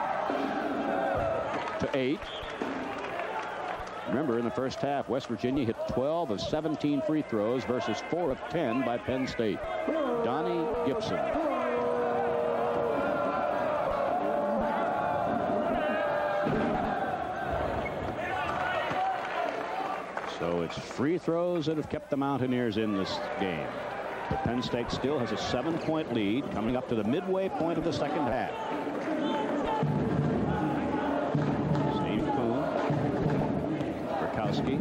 to 8. Remember, in the first half, West Virginia hit 12 of 17 free throws versus 4 of 10 by Penn State. Donnie Gibson. So it's free throws that have kept the Mountaineers in this game. But Penn State still has a 7-point lead coming up to the midway point of the second half. Steve Kuhn, Burkowski,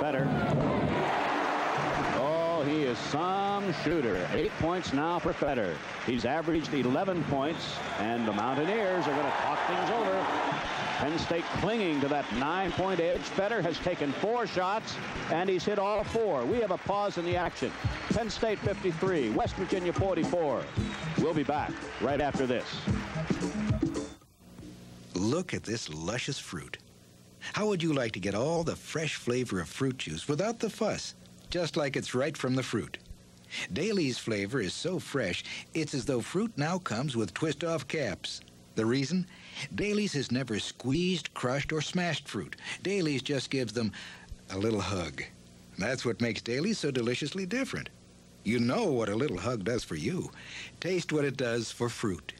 Fetter. Oh, he is some shooter. 8 points now for Fetter. He's averaged 11 points, and the Mountaineers are going to talk things over. Penn State clinging to that 9-point edge. Fetter has taken 4 shots, and he's hit all 4. We have a pause in the action. Penn State 53, West Virginia 44. We'll be back right after this. Look at this luscious fruit. How would you like to get all the fresh flavor of fruit juice without the fuss, just like it's right from the fruit? Daly's flavor is so fresh, it's as though fruit now comes with twist-off caps. The reason? Daly's has never squeezed, crushed, or smashed fruit. Daly's just gives them a little hug. That's what makes Daly's so deliciously different. You know what a little hug does for you. Taste what it does for fruit.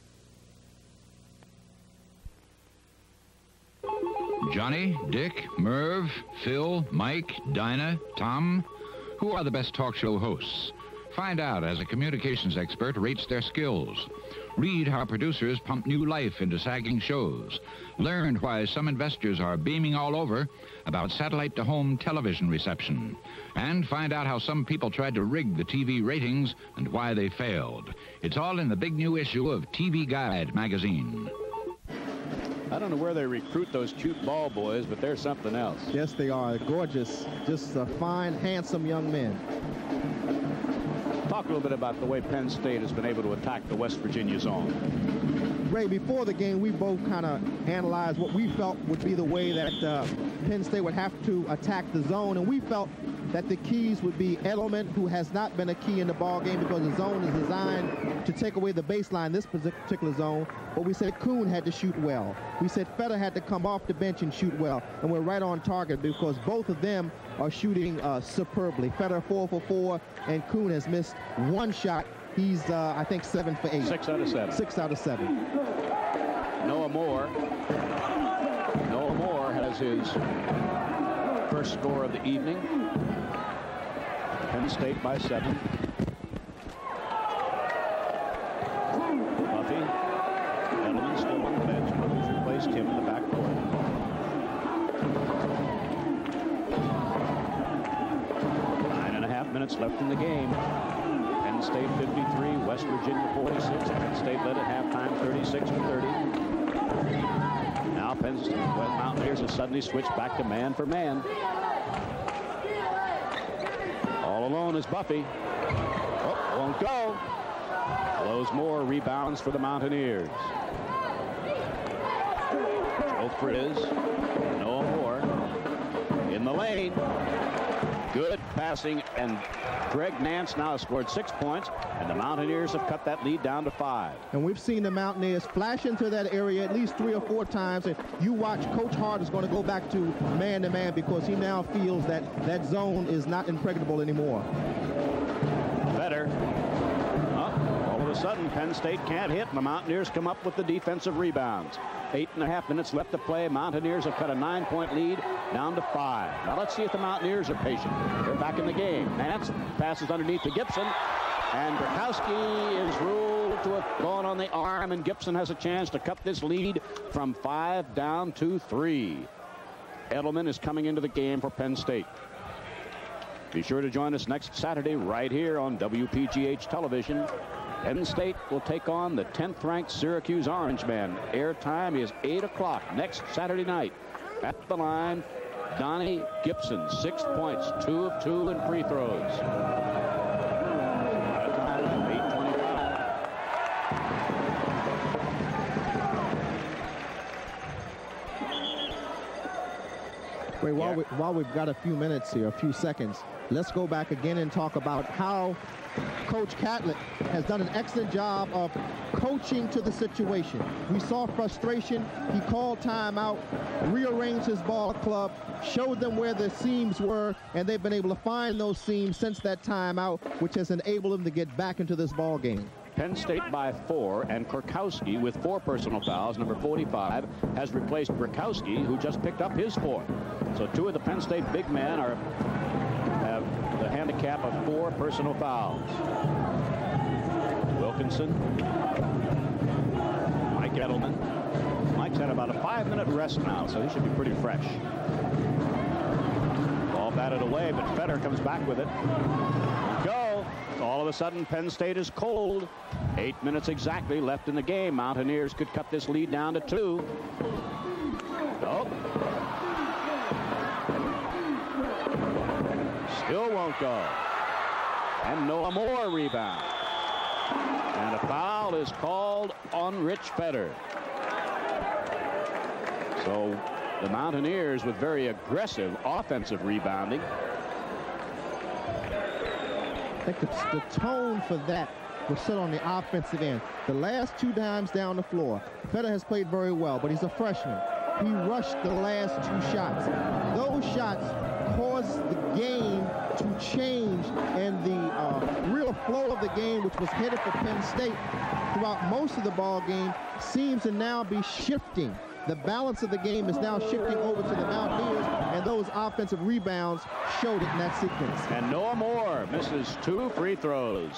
Johnny, Dick, Merv, Phil, Mike, Dinah, Tom. Who are the best talk show hosts? Find out as a communications expert rates their skills. Read how producers pump new life into sagging shows. Learn why some investors are beaming all over about satellite-to-home television reception. And find out how some people tried to rig the TV ratings and why they failed. It's all in the big new issue of TV Guide magazine. I don't know where they recruit those cute ball boys, but they're something else. Yes, they are. Gorgeous. Just fine, handsome young men. Talk a little bit about the way Penn State has been able to attack the West Virginia zone. Ray, before the game, we both kind of analyzed what we felt would be the way that Penn State would have to attack the zone, and we felt that the keys would be Edelman, who has not been a key in the ball game because the zone is designed to take away the baseline, this particular zone. But we said Kuhn had to shoot well. We said Fetter had to come off the bench and shoot well, and we're right on target because both of them are shooting superbly. Fetter 4 for 4, and Kuhn has missed 1 shot. He's, I think, 7 for 8. 6 out of 7. 6 out of 7. Noah Moore has his first score of the evening. Penn State by 7. Buffy. Edelman still on the bench. Who's replaced him in the backcourt. Nine and a half minutes left in the game. Penn State 53, West Virginia 46. Penn State led at halftime 36-30. Now Penn State Mountaineers have suddenly switched back to man for man. All alone is Buffy. Oh, won't go. Blows more rebounds for the Mountaineers. Joe Frizz, Noah Moore in the lane. Good passing, and Greg Nance now has scored 6 points, and the Mountaineers have cut that lead down to 5. And we've seen the Mountaineers flash into that area at least 3 or 4 times, and you watch Coach Hart is going to go back to man-to-man because he now feels that that zone is not impregnable anymore. Better. All of a sudden, Penn State can't hit, and the Mountaineers come up with the defensive rebounds. 8.5 minutes left to play. Mountaineers have cut a 9-point lead down to 5. Now let's see if the Mountaineers are patient. They're back in the game. Nance passes underneath to Gibson, and Burkowski is ruled to have gone on the arm, and Gibson has a chance to cut this lead from 5 down to 3. Edelman is coming into the game for Penn State. Be sure to join us next Saturday right here on WPGH television. Penn State will take on the 10th-ranked Syracuse Orangemen. Airtime is 8 o'clock next Saturday night. At the line, Donnie Gibson, 6 points, 2 of 2 in free throws. Wait, while we've got a few minutes here, a few seconds, let's go back again and talk about how Coach Catlett has done an excellent job of coaching to the situation. We saw frustration. He called timeout, rearranged his ball club, showed them where the seams were, and they've been able to find those seams since that timeout, which has enabled them to get back into this ball game. Penn State by 4, and Kurkowski with 4 personal fouls. Number 45 has replaced Kurkowski, who just picked up his 4th. So 2 of the Penn State big men have the handicap of 4 personal fouls. Wilkinson, Mike Edelman. Mike's had about a 5-minute rest now, so he should be pretty fresh. Ball batted away, but Fetter comes back with it. Go. All of a sudden, Penn State is cold. 8 minutes exactly left in the game. Mountaineers could cut this lead down to 2. Nope. Still won't go. And Noah Moore rebound. And a foul is called on Rich Fetter. So the Mountaineers with very aggressive offensive rebounding. I think the tone for that was set on the offensive end. The last 2 times down the floor, Fetter has played very well, but he's a freshman. He rushed the last 2 shots. Those shots caused the game to change, and the real flow of the game, which was headed for Penn State throughout most of the ball game, seems to now be shifting. The balance of the game is now shifting over to the Mountaineers, and those offensive rebounds showed it in that sequence. And Noah Moore misses 2 free throws.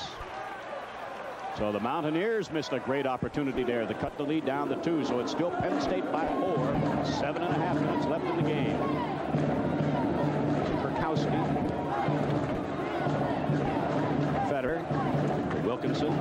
So the Mountaineers missed a great opportunity there to cut the lead down to 2. So it's still Penn State by 4. 7.5 minutes left in the game. Kurkowski. Fetter. Wilkinson.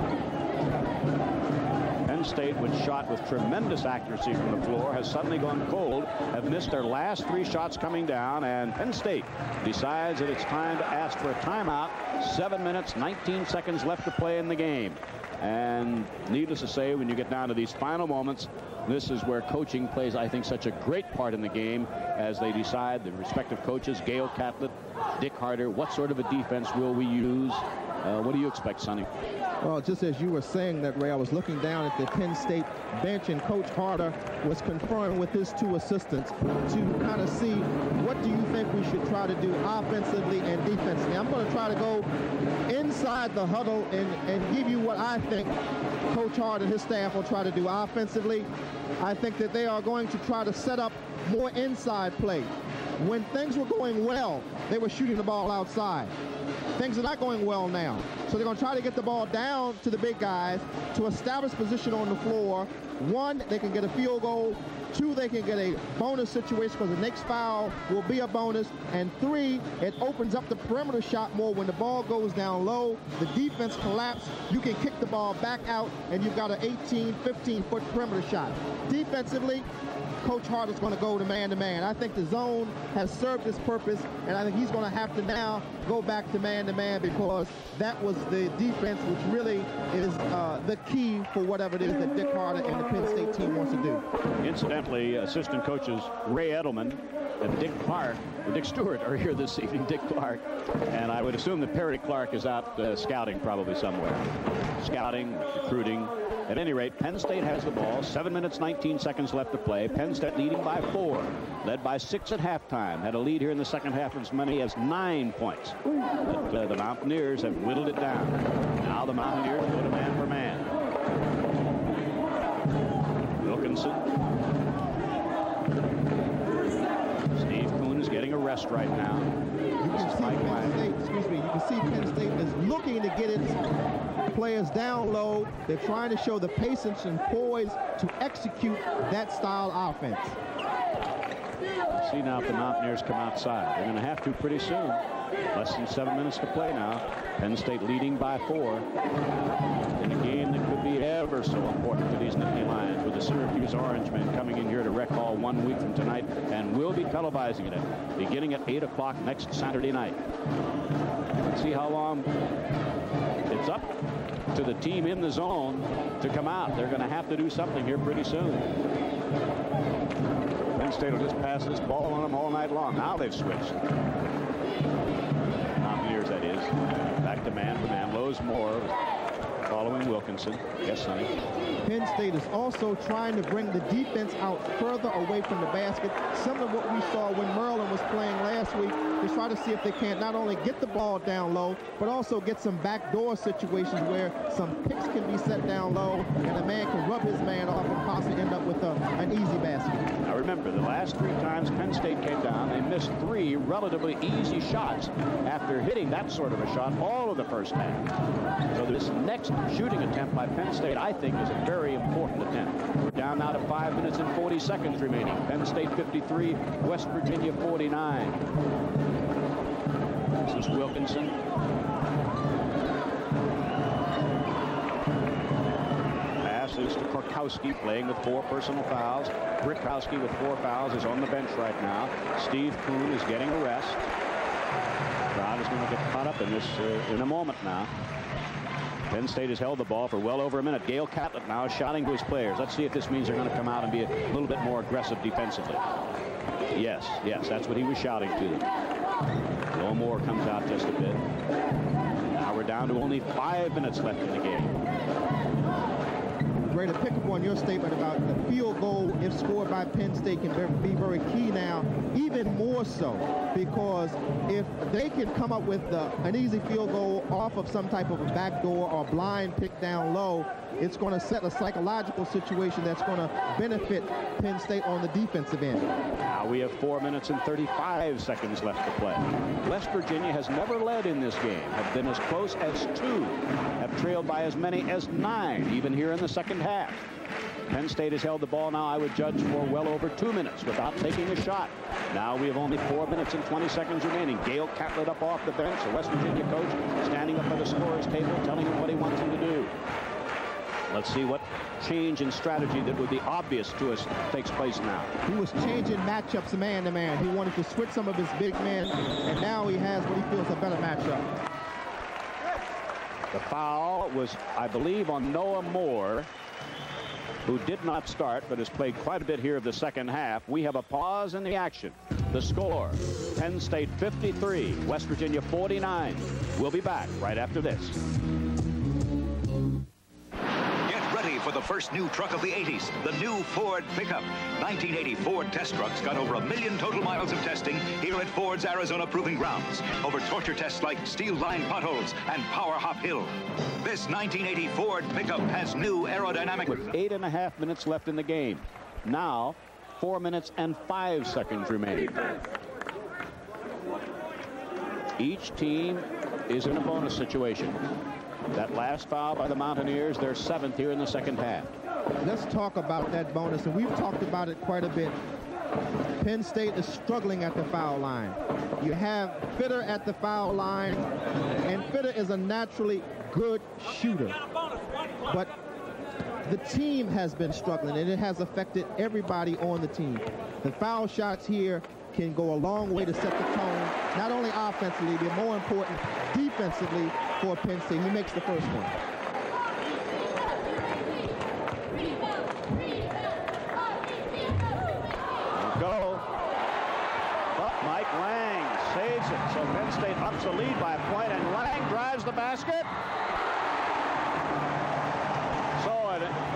Penn State, which shot with tremendous accuracy from the floor, has suddenly gone cold, have missed their last 3 shots coming down, and Penn State decides that it's time to ask for a timeout. 7 minutes, 19 seconds left to play in the game. And needless to say, when you get down to these final moments, this is where coaching plays, I think, such a great part in the game as they decide, the respective coaches, Gail Catlett, Dick Harder, what sort of a defense will we use? What do you expect, Sonny? Well, just as you were saying that, Ray, I was looking down at the Penn State bench, and Coach Harder was conferring with his 2 assistants to kind of see what do you think we should try to do offensively and defensively. I'm going to try to go inside the huddle and give you what I think Coach Harder and his staff will try to do offensively. I think that they are going to try to set up more inside play. When things were going well, they were shooting the ball outside. Things are not going well now. So they're going to try to get the ball down to the big guys to establish position on the floor. 1, they can get a field goal. 2, they can get a bonus situation because the next foul will be a bonus. And 3, it opens up the perimeter shot more when the ball goes down low. The defense collapses. You can kick the ball back out, and you've got an 18, 15-foot perimeter shot. Defensively, Coach Harder's going to go to man-to-man. I think the zone has served its purpose, and I think he's going to have to now go back to man-to-man because that was the defense which really is the key for whatever it is that Dick Harder and the Penn State team wants to do. Incidentally, assistant coaches Ray Edelman and Dick Stewart are here this evening, Dick Clark, and I would assume that Perry Clark is out scouting probably somewhere. Scouting, recruiting. At any rate, Penn State has the ball. 7 minutes, 19 seconds left to play. Penn State leading by 4. Led by 6 at halftime. Had a lead here in the second half of as many as 9 points. But the Mountaineers have whittled it down. Now the Mountaineers go to man for man. Wilkinson. Steve Kuhn is getting a rest right now. You can see Penn State, you can see Penn State is looking to get its players down low. They're trying to show the patience and poise to execute that style offense. See now if the Mountaineers come outside. They're going to have to pretty soon. Less than 7 minutes to play now. Penn State leading by 4 in a game that could be ever so important to these Nittany Lions, with the Syracuse Orangemen coming in here to Rec Hall 1 week from tonight, and we'll be televising it beginning at 8 o'clock next Saturday night. Let's see how long. It's up to the team in the zone to come out. They're going to have to do something here pretty soon. Penn State will just pass this ball on them all night long. Now they've switched. Mountaineers, that is. Back to man for man. Lowe's Moore following Wilkinson. Yes, Sonny. Penn State is also trying to bring the defense out further away from the basket, similar to what we saw when Maryland was playing last week, to try to see if they can't not only get the ball down low, but also get some backdoor situations where some picks can be set down low and a man can rub his man off and possibly end up with an easy basket. Now remember, the last 3 times Penn State came down, they missed 3 relatively easy shots after hitting that sort of a shot all of the first half. So this next shooting attempt by Penn State, I think, is a very important attempt. We're down now to 5 minutes and 40 seconds remaining. Penn State 53, West Virginia 49. This is Wilkinson. Passes to Korkowski, playing with 4 personal fouls. Brickowski with 4 fouls is on the bench right now. Steve Kuhn is getting a rest. Crowd is going to get caught up in this in a moment now. Penn State has held the ball for well over a minute. Gail Catlett now is shouting to his players. Let's see if this means they're going to come out and be a little bit more aggressive defensively. Yes, that's what he was shouting to them. Joe Moore comes out just a bit. Now we're down to only 5 minutes left in the game. Ray, to pick up on your statement about the field goal, if scored by Penn State, can be very key now, even more so, because if they can come up with an easy field goal off of some type of a backdoor or blind pick down low, it's going to set a psychological situation that's going to benefit Penn State on the defensive end. Now we have 4 minutes and 35 seconds left to play. West Virginia has never led in this game, have been as close as 2, have trailed by as many as 9, even here in the second half. Penn State has held the ball now, I would judge, for well over 2 minutes without taking a shot. Now we have only 4 minutes and 20 seconds remaining. Gail Catlett up off the bench, the West Virginia coach standing up at the scorer's table, telling him what he wants him to do. Let's see what change in strategy that would be obvious to us takes place now. He was changing matchups man to man. He wanted to switch some of his big men, and now he has what he feels a better matchup. The foul was, I believe, on Noah Moore, who did not start but has played quite a bit here of the second half. We have a pause in the action. The score, Penn State 53, West Virginia 49. We'll be back right after this. For the first new truck of the 80s, the new Ford pickup. 1980 Ford test trucks got over 1 million total miles of testing here at Ford's Arizona Proving Grounds. Over torture tests like steel-lined potholes and power hop hill. This 1980 Ford pickup has new aerodynamic... With 8.5 minutes left in the game. Now, 4 minutes and 5 seconds remaining. Each team is in a bonus situation. That last foul by the Mountaineers, their 7th here in the second half. Let's talk about that bonus, and we've talked about it quite a bit. Penn State is struggling at the foul line. You have Fitter at the foul line, and Fitter is a naturally good shooter. But the team has been struggling, and it has affected everybody on the team. The foul shots here can go a long way to set the tone, not only offensively, but more important, defensively for Penn State. He makes the first one. Go. But Mike Lang saves it. So Penn State ups the lead by a point, and Lang drives the basket.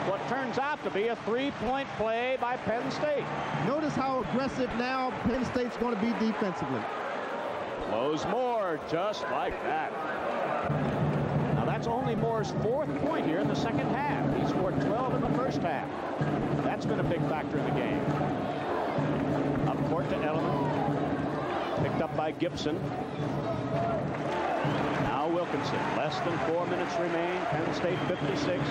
What turns out to be a 3-point play by Penn State. Notice how aggressive now Penn State's going to be defensively. Blows Moore just like that. Now that's only Moore's 4th point here in the second half. He scored 12 in the first half. That's been a big factor in the game. Up court to Elliman. Picked up by Gibson. Now Wilkinson. Less than 4 minutes remain. Penn State 56,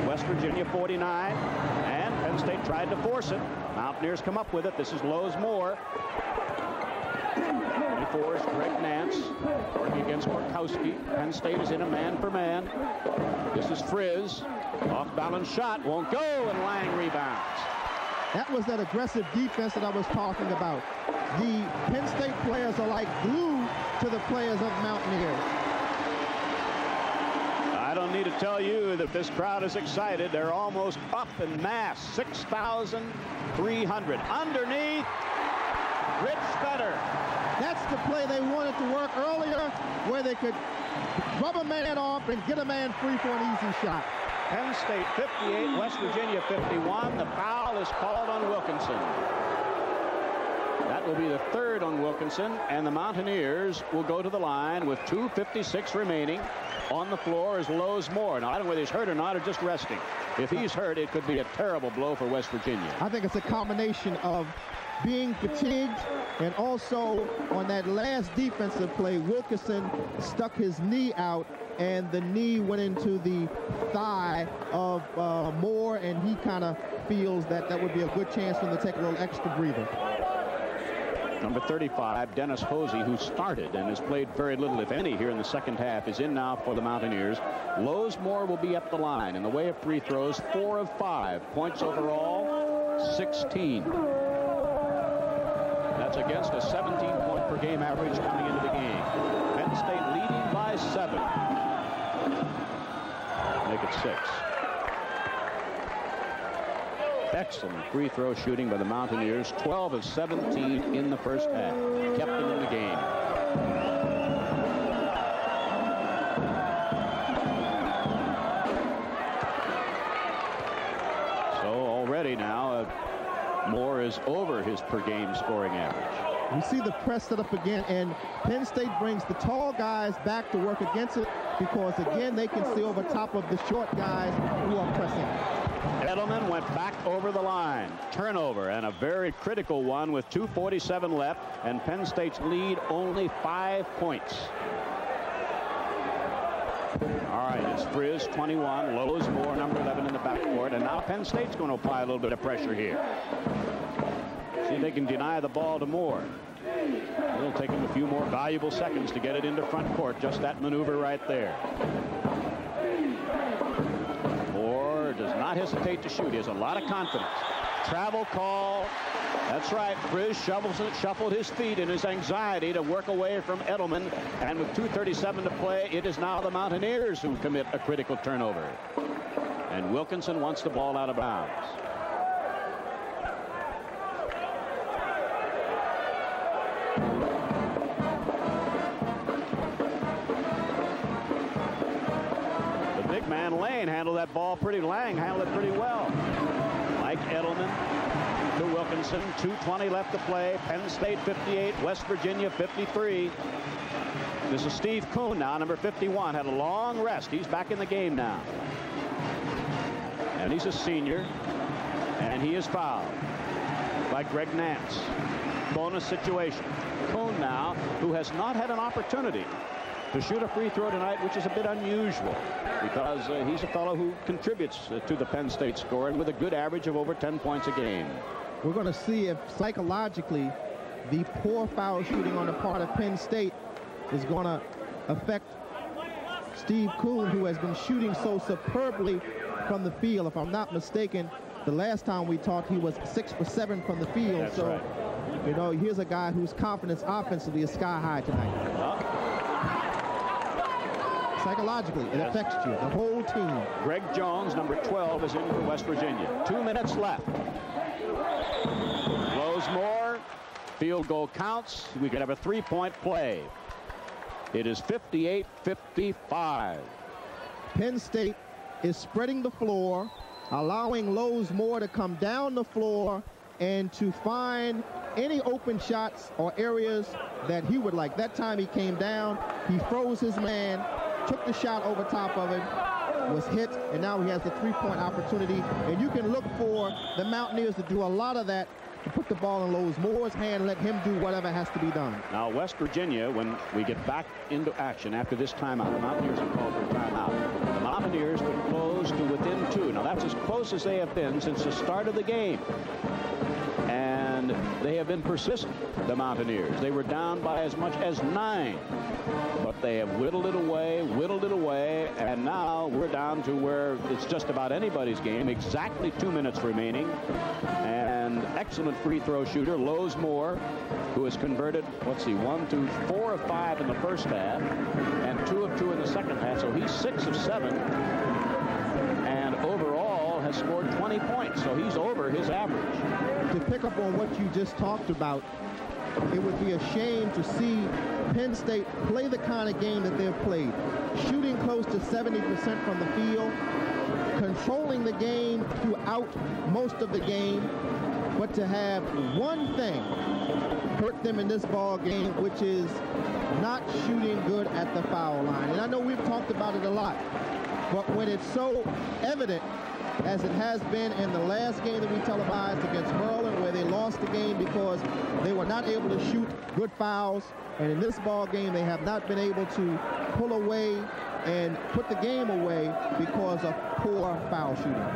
West Virginia 49, and Penn State tried to force it. Mountaineers come up with it. This is Lowe's Moore. 24 is Greg Nance working against Korkowski. Penn State is in a man-for-man. This is Frizz. Off-balance shot. Won't go, and Lang rebounds. That was that aggressive defense that I was talking about. The Penn State players are like glue to the players of Mountaineers. I don't need to tell you that this crowd is excited. They're almost up in mass. 6,300. Underneath, Rich Fetter. That's the play they wanted to work earlier, where they could rub a man off and get a man free for an easy shot. Penn State 58, West Virginia 51. The foul is called on Wilkinson. That will be the third on Wilkinson, and the Mountaineers will go to the line with 2:56 remaining. On the floor is Lowe's Moore. Now, I don't know whether he's hurt or not or just resting. If he's hurt, it could be a terrible blow for West Virginia. I think it's a combination of being fatigued and also on that last defensive play, Wilkinson stuck his knee out and the knee went into the thigh of Moore, and he kind of feels that that would be a good chance for him to take a little extra breather. Number 35, Dennis Hosey, who started and has played very little, if any, here in the second half, is in now for the Mountaineers. Lowe's Moore will be up the line in the way of free throws, 4 of 5. Points overall, 16. That's against a 17-point per game average coming into the game. Penn State leading by 7. Make it 6. Excellent free throw shooting by the Mountaineers. 12 of 17 in the first half. Kept them in the game. So already now, Moore is over his per game scoring average. You see the press set up again, and Penn State brings the tall guys back to work against it because, again, they can see over top of the short guys who are pressing. Edelman went back over the line. Turnover, and a very critical one with 2:47 left, and Penn State's lead only 5 points. All right, it's Frizz, 21, Lowe's Moore, number 11 in the backcourt, and now Penn State's going to apply a little bit of pressure here. See if they can deny the ball to Moore. It'll take him a few more valuable seconds to get it into front court. Just that maneuver right there. Does not hesitate to shoot. He has a lot of confidence. Travel call. That's right. Frizz shuffled his feet in his anxiety to work away from Edelman. And with 2:37 to play, it is now the Mountaineers who commit a critical turnover. And Wilkinson wants the ball out of bounds. Lane handled that ball pretty. Lang handled it pretty well. Mike Edelman to Wilkinson. 2:20 left to play. Penn State 58, West Virginia 53. This is Steve Kuhn now, number 51. Had a long rest. He's back in the game now. And he's a senior. And he is fouled by Greg Nance. Bonus situation. Kuhn now, who has not had an opportunity to shoot a free throw tonight, which is a bit unusual because he's a fellow who contributes to the Penn State score and with a good average of over 10 points a game. We're going to see if psychologically the poor foul shooting on the part of Penn State is going to affect Steve Kuhn, who has been shooting so superbly from the field. If I'm not mistaken, the last time we talked, he was 6 for 7 from the field. That's so, right. You know, here's a guy whose confidence offensively is sky high tonight. Psychologically, it affects you, the whole team. Greg Jones, number 12, is in for West Virginia. 2 minutes left. Lowe's Moore. Field goal counts. We could have a 3-point play. It is 58-55. Penn State is spreading the floor, allowing Lowe's Moore to come down the floor and to find any open shots or areas that he would like. That time he came down, he froze his man, took the shot over top of him, was hit, and now he has the 3-point opportunity. And you can look for the Mountaineers to do a lot of that, to put the ball in Lowe's Moore's hand, let him do whatever has to be done. Now, West Virginia, when we get back into action after this timeout, the Mountaineers have called for a timeout. The Mountaineers could close to within 2. Now, that's as close as they have been since the start of the game. And they have been persistent, the Mountaineers. They were down by as much as 9. But they have whittled it away, and now we're down to where it's just about anybody's game. Exactly 2 minutes remaining. And excellent free throw shooter, Lowe's Moore, who has converted, 4 of 5 in the first half, and 2 of 2 in the second half. So he's 6 of 7. And overall has scored 20 points. So he's over his average. To pick up on what you just talked about, it would be a shame to see Penn State play the kind of game that they've played, shooting close to 70% from the field, controlling the game throughout most of the game, but to have one thing hurt them in this ball game, which is not shooting good at the foul line. And I know we've talked about it a lot, but when it's so evident, as it has been in the last game that we televised against Maryland, where they lost the game because they were not able to shoot good fouls, and in this ball game they have not been able to pull away and put the game away because of poor foul shooting.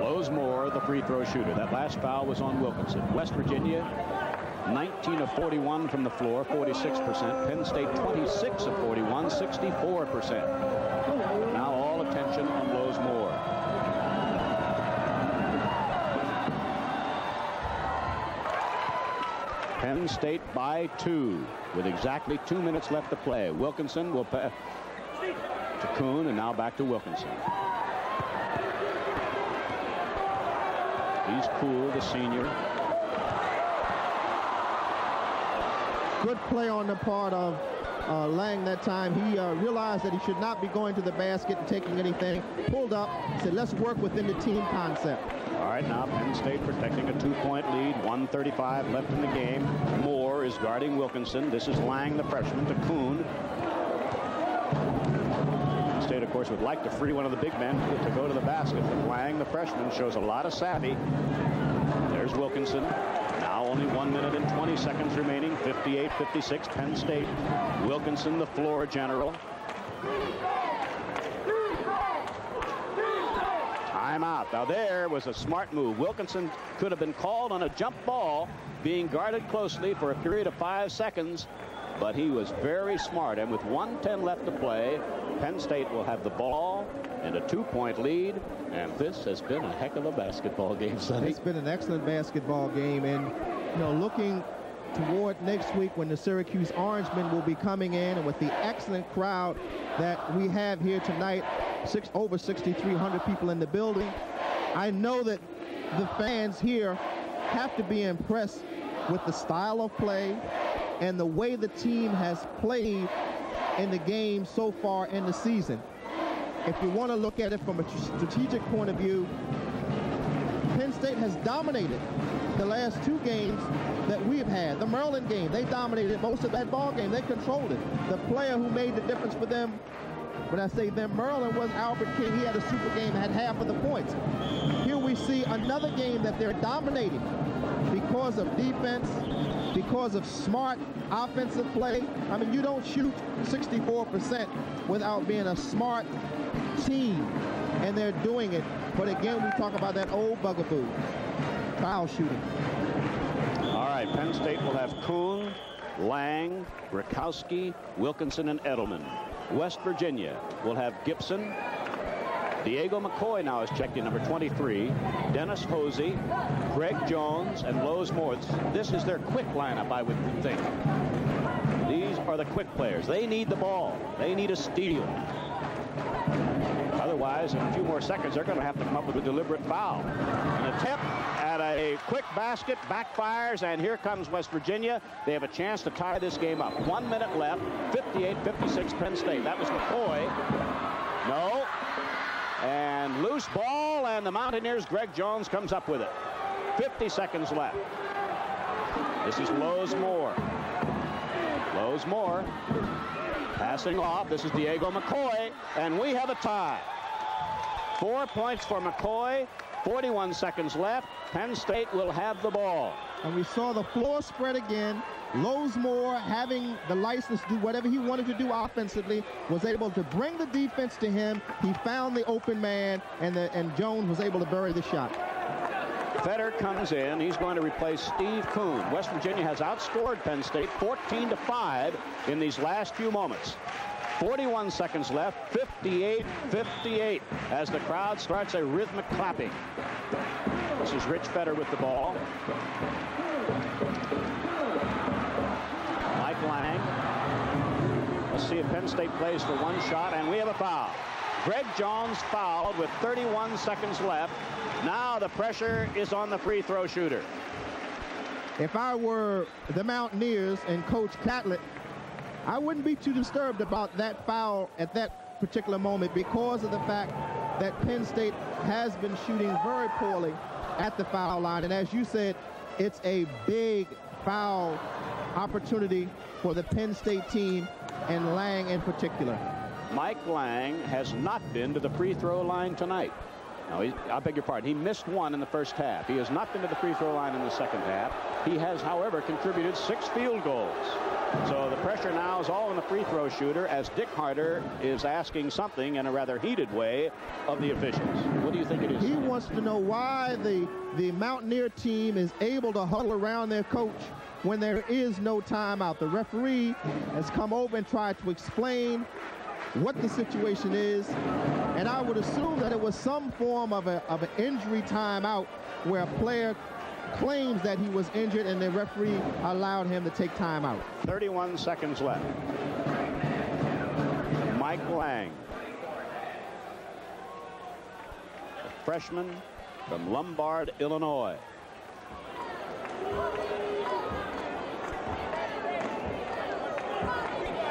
Lozemore, the free throw shooter. That last foul was on Wilkinson. West Virginia, 19 of 41 from the floor, 46%. Penn State, 26 of 41, 64%. Now all attention on Lozemore. Penn State by 2 with exactly 2 minutes left to play. Wilkinson will pass to Kuhn, and now back to Wilkinson. He's cool, the senior. Good play on the part of Lang that time. He realized that he should not be going to the basket and taking anything. Pulled up, said, let's work within the team concept. All right, now Penn State protecting a 2-point lead, 1:35 left in the game. Moore is guarding Wilkinson. This is Lang, the freshman, to Kuhn. Penn State, of course, would like to free one of the big men to go to the basket, but Lang, the freshman, shows a lot of savvy. There's Wilkinson. Now only 1 minute and 20 seconds remaining. 58-56, Penn State. Wilkinson, the floor general. Timeout. Now there was a smart move. Wilkinson could have been called on a jump ball, being guarded closely for a period of 5 seconds, but he was very smart. And with 1:10 left to play, Penn State will have the ball and a 2-point lead. And this has been a heck of a basketball game, Sonny. It's been an excellent basketball game, and looking toward next week when the Syracuse Orangemen will be coming in, and with the excellent crowd that we have here tonight, over 6,300 people in the building, I know that the fans here have to be impressed with the style of play and the way the team has played in the game so far in the season. If you want to look at it from a strategic point of view, Penn State has dominated the last 2 games that we've had. The Maryland game, they dominated most of that ball game. They controlled it. The player who made the difference for them, when I say them, Maryland, was Albert King. He had a super game, had half of the points. Here we see another game that they're dominating because of defense, because of smart offensive play. I mean, you don't shoot 64% without being a smart team, and they're doing it. But again, we talk about that old bugaboo, foul shooting. All right, Penn State will have Kuhn, Lang, Rakowski, Wilkinson, and Edelman. West Virginia will have Gibson. Diego McCoy now is checked in, number 23. Dennis Hosey, Greg Jones, and Lozemore. This is their quick lineup, I would think. These are the quick players. They need the ball. They need a steal. Otherwise, in a few more seconds, they're going to have to come up with a deliberate foul. An attempt at a quick basket backfires, and here comes West Virginia. They have a chance to tie this game up. 1 minute left, 58-56 Penn State. That was McCoy. No. And loose ball, and the Mountaineers' Greg Jones comes up with it. 50 seconds left. This is Lozemore. Lozemore passing off. This is Diego McCoy, and we have a tie. 4 points for McCoy. 41 seconds left. Penn State will have the ball. And we saw the floor spread again. Lozemore, having the license to do whatever he wanted to do offensively, was able to bring the defense to him. He found the open man, and Jones was able to bury the shot. Fetter comes in. He's going to replace Steve Kuhn. West Virginia has outscored Penn State 14-5 in these last few moments. 41 seconds left, 58-58 as the crowd starts a rhythmic clapping. This is Rich Fetter with the ball. Mike Lang. Let's see if Penn State plays for one shot, and we have a foul. Greg Jones fouled with 31 seconds left. Now the pressure is on the free throw shooter. if I were the Mountaineers and Coach Catlett, I wouldn't be too disturbed about that foul at that particular moment because of the fact that Penn State has been shooting very poorly at the foul line. And as you said, it's a big foul opportunity for the Penn State team and Lang in particular. Mike Lang has not been to the free throw line tonight. No, I beg your pardon. He missed one in the first half. He has not been to the free throw line in the second half. He has, however, contributed 6 field goals. So the pressure now is all on the free throw shooter as Dick Harder is asking something in a rather heated way of the officials. What do you think it is? He wants to know why the Mountaineer team is able to huddle around their coach when there is no timeout. The referee has come over and tried to explain what the situation is, and I would assume that it was some form of an injury timeout where a player claims that he was injured and the referee allowed him to take timeout. 31 seconds left. Mike Lang, a freshman from Lombard, Illinois.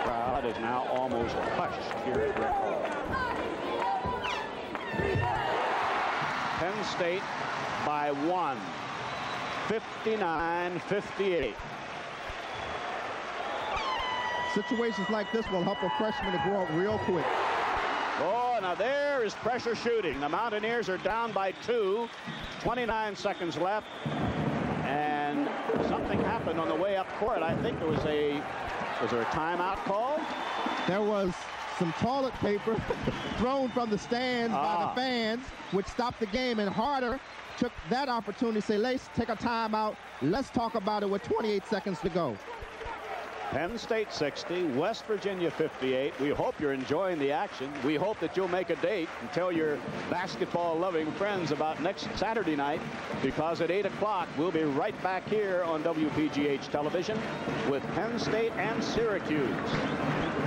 Crowd is now almost hushed here at Rec Hall. Penn State by 1, 59-58. Situations like this will help a freshman to grow up real quick. Oh, now there is pressure shooting. The Mountaineers are down by 2, 29 seconds left, and something happened on the way up court. I think there was there a timeout call? There was some toilet paper thrown from the stands by the fans, which stopped the game, and Harder took that opportunity to say, let's take a timeout. Let's talk about it with 28 seconds to go. Penn State 60, West Virginia 58. We hope you're enjoying the action. We hope that you'll make a date and tell your basketball-loving friends about next Saturday night, because at 8 o'clock we'll be right back here on WPGH television with Penn State and Syracuse.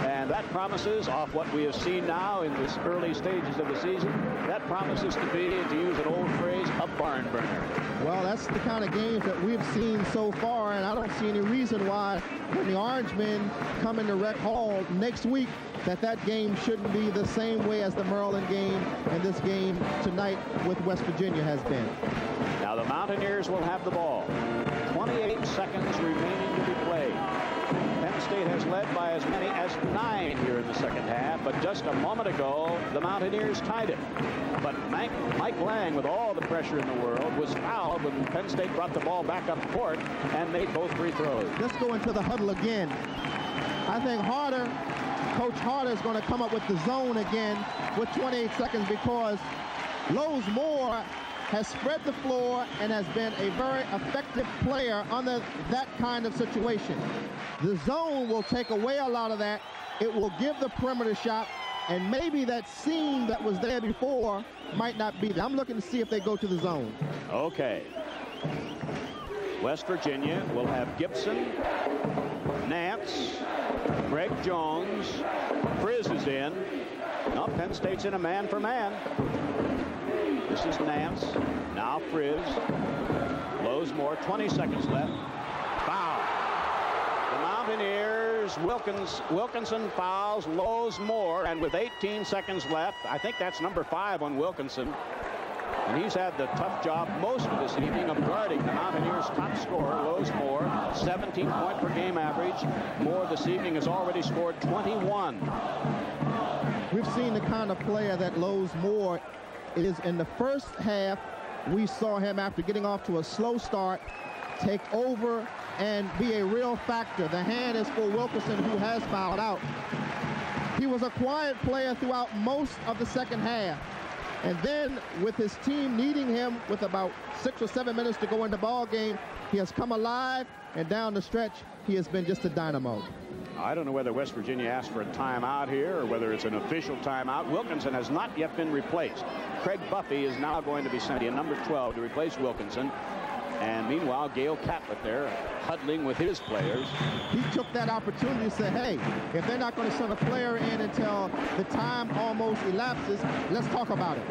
And that promises, off what we have seen now in this early stages of the season, that promises to be, to use an old phrase, a barn burner. Well, that's the kind of games that we've seen so far, and I don't see any reason why when the Orangemen come into Rec Hall next week that game shouldn't be the same way as the Maryland game and this game tonight with West Virginia has been. Now the Mountaineers will have the ball. 28 seconds remaining to be played. Penn State has led by as many as 9 here in the second half, but just a moment ago, the Mountaineers tied it. But Mike Lang, with all the pressure in the world, was fouled when Penn State brought the ball back up court and made both free throws. Let's go into the huddle again. I think Coach Harder is going to come up with the zone again with 28 seconds because Lowe's Moore has spread the floor and has been a very effective player under that kind of situation. The zone will take away a lot of that. It will give the perimeter shot, and maybe that seam that was there before might not be there. I'm looking to see if they go to the zone. Okay. West Virginia will have Gibson, Nance, Greg Jones, Frizz is in. No, Penn State's in a man for man. This is Nance, now Frizz, Lowe's Moore, 20 seconds left. Foul. The Mountaineers, Wilkinson fouls Lowe's Moore, and with 18 seconds left, I think that's number 5 on Wilkinson. And he's had the tough job most of this evening of guarding the Mountaineers' top scorer, Lowe's Moore, 17-point per game average. Moore this evening has already scored 21. We've seen the kind of player that Lowe's Moore is. In the first half, we saw him, after getting off to a slow start, take over and be a real factor. The hand is for Wilkinson, who has fouled out. He was a quiet player throughout most of the second half. And then with his team needing him with about 6 or 7 minutes to go in the ball game, he has come alive, and down the stretch, he has been just a dynamo. I don't know whether West Virginia asked for a timeout here or whether it's an official timeout. Wilkinson has not yet been replaced. Craig Buffy is now going to be sent in, number 12, to replace Wilkinson. And meanwhile, Gail Catlett there huddling with his players. He took that opportunity to say, hey, if they're not going to send a player in until the time almost elapses, let's talk about it.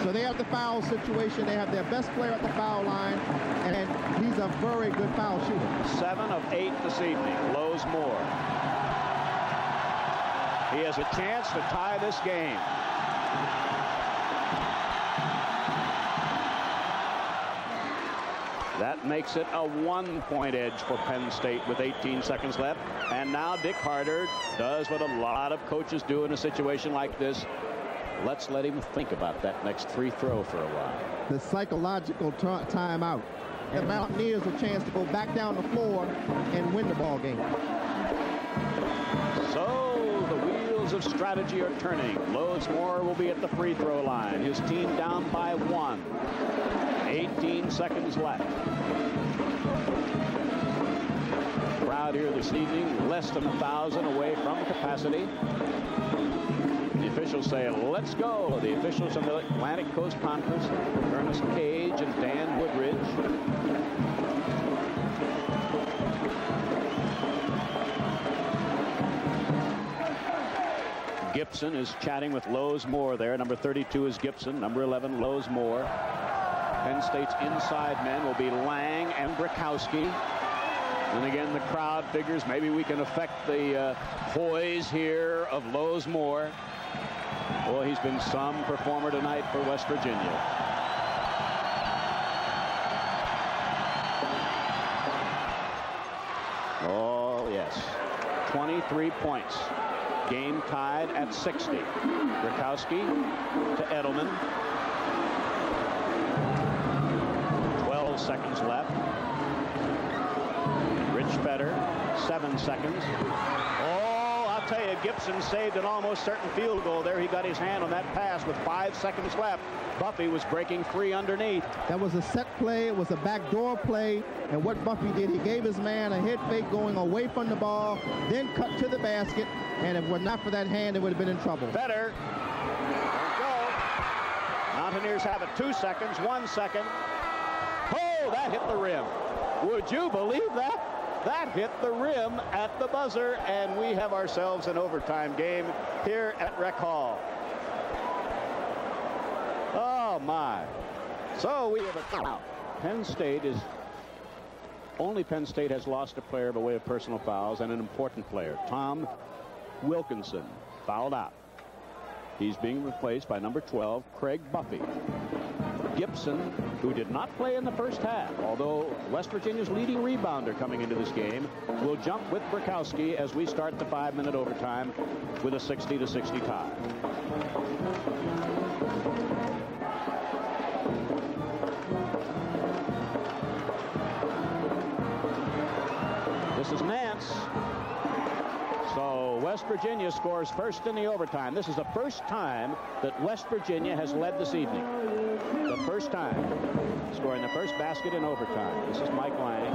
So they have the foul situation. They have their best player at the foul line, and he's a very good foul shooter. 7 of 8 this evening. Lowe's Moore. He has a chance to tie this game. That makes it a 1-point edge for Penn State with 18 seconds left. And now Dick Harder does what a lot of coaches do in a situation like this. Let's let him think about that next free throw for a while. The psychological timeout. The Mountaineers a chance to go back down the floor and win the ball game. So the wheels of strategy are turning. Lowe's Moore will be at the free throw line. His team down by 1. 18 seconds left. Crowd here this evening less than 1,000 away from capacity. The officials say, let's go. The officials in the Atlantic Coast Conference, Ernest Cage and Dan Woodridge. Gibson is chatting with Lowe's Moore there. Number 32 is Gibson. Number 11, Lowe's Moore. Penn State's inside men will be Lang and Brakowski. And again, the crowd figures maybe we can affect the poise here of Lowe's Moore. Boy, he's been some performer tonight for West Virginia. Oh, yes. 23 points. Game tied at 60. Brakowski to Edelman. 12 seconds left. Rich Fetter, 7 seconds. Oh, I'll tell you, Gibson saved an almost certain field goal there. He got his hand on that pass with 5 seconds left. Buffy was breaking free underneath. That was a set play. It was a backdoor play. And what Buffy did, he gave his man a head fake going away from the ball, then cut to the basket. And if it were not for that hand, it would have been in trouble. Fetter. There we go. Mountaineers have it. 2 seconds, 1 second. Oh, that hit the rim. Would you believe that? That hit the rim at the buzzer, and we have ourselves an overtime game here at Rec Hall. Oh, my. So we have a timeout. Penn State is... Only Penn State has lost a player by way of personal fouls, and an important player. Tom Wilkinson fouled out. He's being replaced by number 12, Craig Buffy. Gibson, who did not play in the first half, although West Virginia's leading rebounder coming into this game, will jump with Brakowski as we start the 5-minute overtime with a 60-60 tie. This is Nance. So West Virginia scores first in the overtime. This is the first time that West Virginia has led this evening. The first time scoring the first basket in overtime. This is Mike Lang.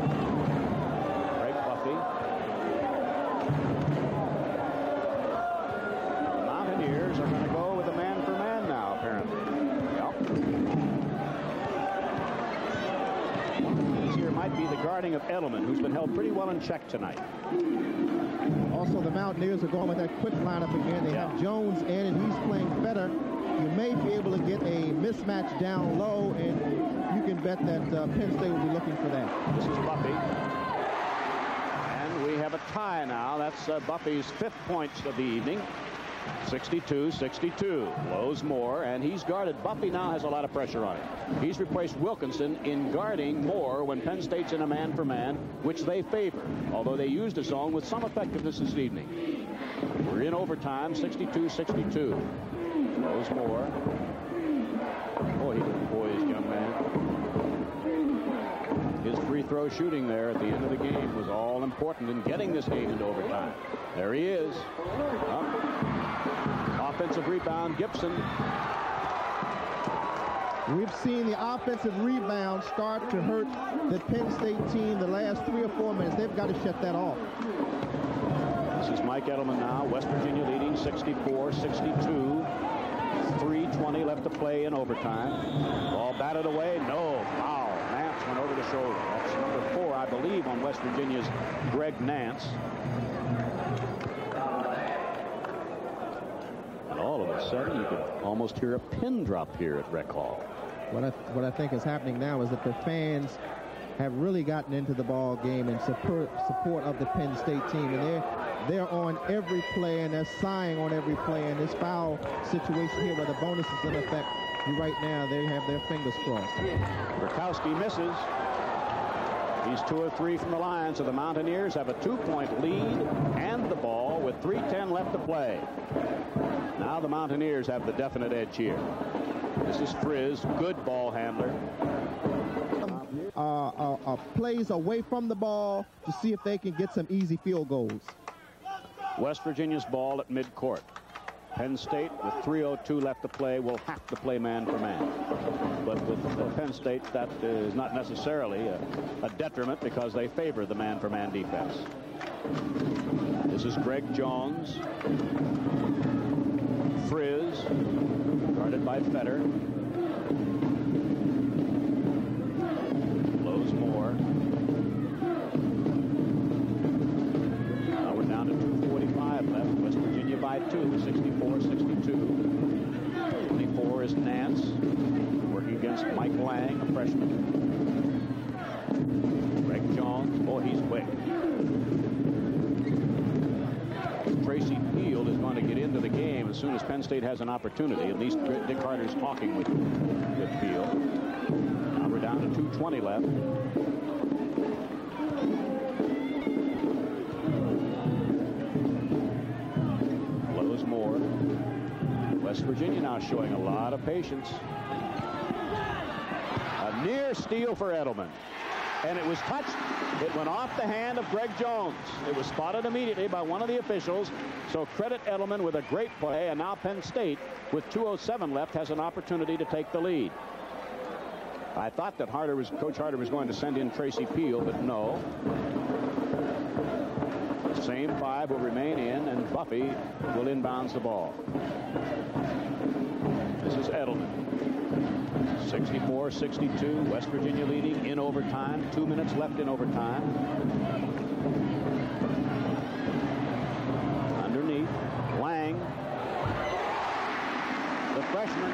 Craig Buffy. The Mountaineers are going to go with a man-for-man now, apparently. Yep. Here might be the guarding of Edelman, who's been held pretty well in check tonight. Also, the Mountaineers are going with that quick lineup again. They have Jones in, and he's playing better. You may be able to get a mismatch down low, and you can bet that Penn State will be looking for that. This is Buffy. And we have a tie now. That's Buffy's 5th points of the evening. 62-62. Lowe's Moore, and he's guarded. Buffy now has a lot of pressure on him. He's replaced Wilkinson in guarding Moore when Penn State's in a man-for-man, which they favor, although they used a zone with some effectiveness this evening. We're in overtime, 62-62. Lowe's Moore. Boy, he was poised, young man. His free throw shooting there at the end of the game was all important in getting this game into overtime. There he is. Offensive rebound, Gibson. We've seen the offensive rebound start to hurt the Penn State team the last 3 or 4 minutes. They've got to shut that off. This is Mike Edelman now. West Virginia leading 64-62. 3:20 left to play in overtime. Ball batted away. No foul. Nance went over the shoulder. That's number 4, I believe, on West Virginia's Greg Nance. And all of a sudden, you could almost hear a pin drop here at Rec Hall. What I think is happening now is that the fans have really gotten into the ball game and support of the Penn State team, and they're on every play, and they're sighing on every play. In this foul situation here where the bonus is in effect, right now they have their fingers crossed. Burkowski misses. He's 2 of 3 from the line, so the Mountaineers have a 2-point lead and the ball with 3:10 left to play. Now the Mountaineers have the definite edge here. This is Frizz, good ball handler. Plays away from the ball to see if they can get some easy field goals. West Virginia's ball at midcourt. Penn State, with 3:02 left to play, will have to play man for man. But with Penn State, that is not necessarily a detriment because they favor the man for man defense. This is Greg Jones. Frizz, guarded by Fetter. Blows more. Now we're down to 2:45 left. West Virginia by 2, 64-62. 24 is Nance, working against Mike Lang, a freshman. Greg Jones, oh, he's quick. Tracy Peel is going to get into the game as soon as Penn State has an opportunity. At least Dick Carter's talking with Peel. Now we're down to 2:20 left. Blows more. West Virginia now showing a lot of patience. A near steal for Edelman. And it was touched. It went off the hand of Greg Jones. It was spotted immediately by one of the officials. So credit Edelman with a great play. And now Penn State, with 2:07 left, has an opportunity to take the lead. I thought that Coach Harder was going to send in Tracy Peel, but no. The same 5 will remain in, and Buffy will inbounds the ball. This is Edelman. 64-62, West Virginia leading in overtime. 2 minutes left in overtime. Underneath, Lang. The freshman.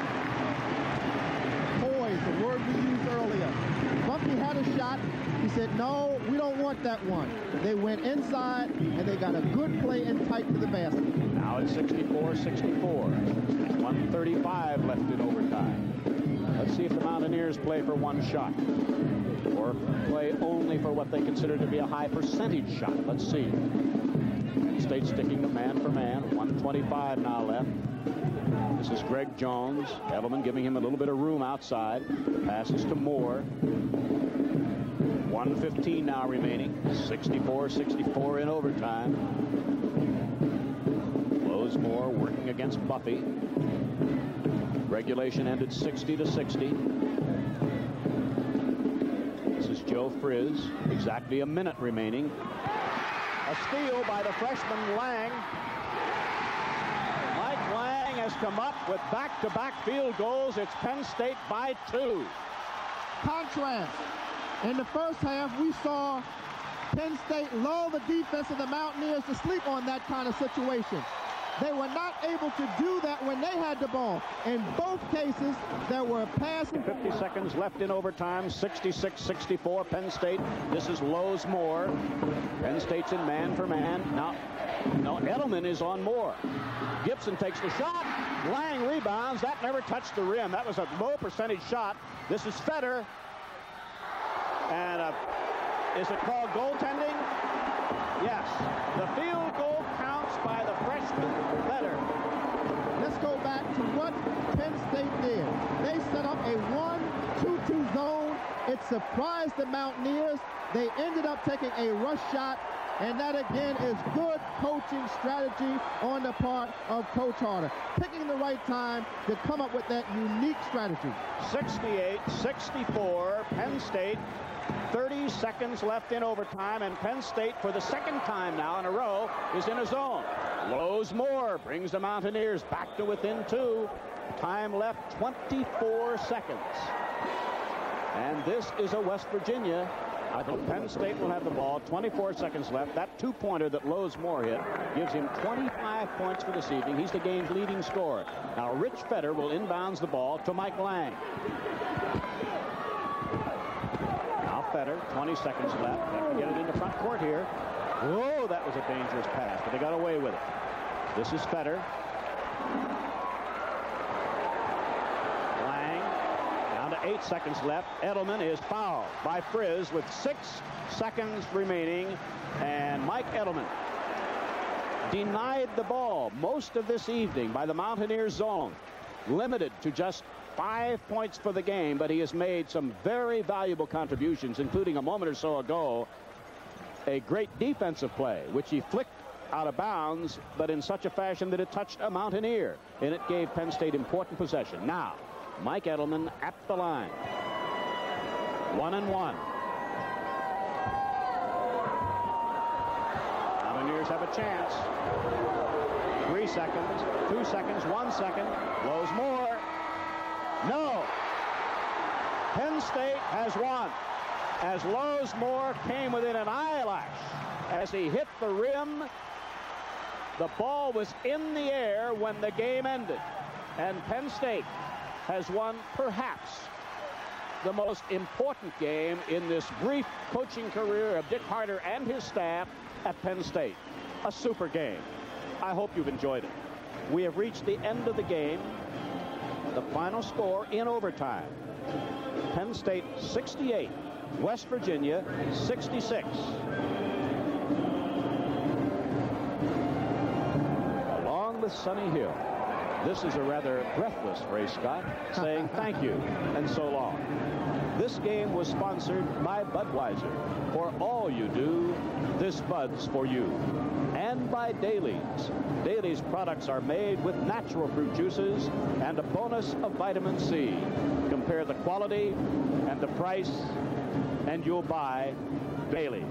Poise, the word we used earlier. Buffy had a shot. He said, no, we don't want that one. They went inside, and they got a good play in tight to the basket. Now it's 64-64. 1:35 left in overtime. Let's see if the Mountaineers play for one shot or play only for what they consider to be a high percentage shot. Let's see. State sticking to man for man. 1:25 now left. This is Greg Jones. Edelman giving him a little bit of room outside. Passes to Moore. 1:15 now remaining. 64-64 in overtime. Blows Moore working against Buffy. Regulation ended 60-60. This is Joe Frizz. Exactly a minute remaining. A steal by the freshman Lang. Mike Lang has come up with back-to-back field goals. It's Penn State by 2. Contrast. In the first half, we saw Penn State lull the defense of the Mountaineers to sleep on that kind of situation. They were not able to do that when they had the ball. In both cases, there were passes. 50 seconds left in overtime. 66-64 Penn State. This is Lowe's Moore. Penn State's in man for man. Now Edelman is on Moore. Gibson takes the shot. Lang rebounds. That never touched the rim. That was a low percentage shot. This is Fetter. And is it called goaltending? Yes. The field goal counts by the freshman Fetter. Let's go back to what Penn State did. They set up a 1-2-2 zone. It surprised the Mountaineers. They ended up taking a rush shot. And that, again, is good coaching strategy on the part of Coach Harder. Picking the right time to come up with that unique strategy. 68-64, Penn State. 30 seconds left in overtime, and Penn State, for the second time now in a row, is in a zone. Lowe's Moore brings the Mountaineers back to within 2. Time left 24 seconds. And this is a West Virginia. I think Penn State will have the ball. 24 seconds left. That two-pointer that Lowe's Moore hit gives him 25 points for this evening. He's the game's leading scorer. Now Rich Fetter will inbounds the ball to Mike Lang. Now Fetter, 20 seconds left. They can get it into front court here. Whoa, that was a dangerous pass, but they got away with it. This is Fetter. Lang, down to 8 seconds left. Edelman is fouled by Frizz with 6 seconds remaining, and Mike Edelman denied the ball most of this evening by the Mountaineers zone. Limited to just 5 points for the game, but he has made some very valuable contributions, including a moment or so ago, a great defensive play, which he flicked out of bounds, but in such a fashion that it touched a Mountaineer, and it gave Penn State important possession. Now, Mike Edelman at the line. 1-1. Mountaineers have a chance. 3 seconds, 2 seconds, 1 second. Lowe's Moore. No. Penn State has won, as Lowe's Moore came within an eyelash as he hit the rim. The ball was in the air when the game ended, and Penn State has won perhaps the most important game in this brief coaching career of Dick Harter and his staff at Penn State. A super game. I hope you've enjoyed it. We have reached the end of the game. The final score in overtime. Penn State 68, West Virginia 66. Along with Sonny Hill, this is a rather breathless Ray Scott saying thank you and so long. This game was sponsored by Budweiser. For all you do, this Bud's for you. And by Dailies. Dailies products are made with natural fruit juices and a bonus of vitamin C. Compare the quality and the price, and you'll buy Dailies.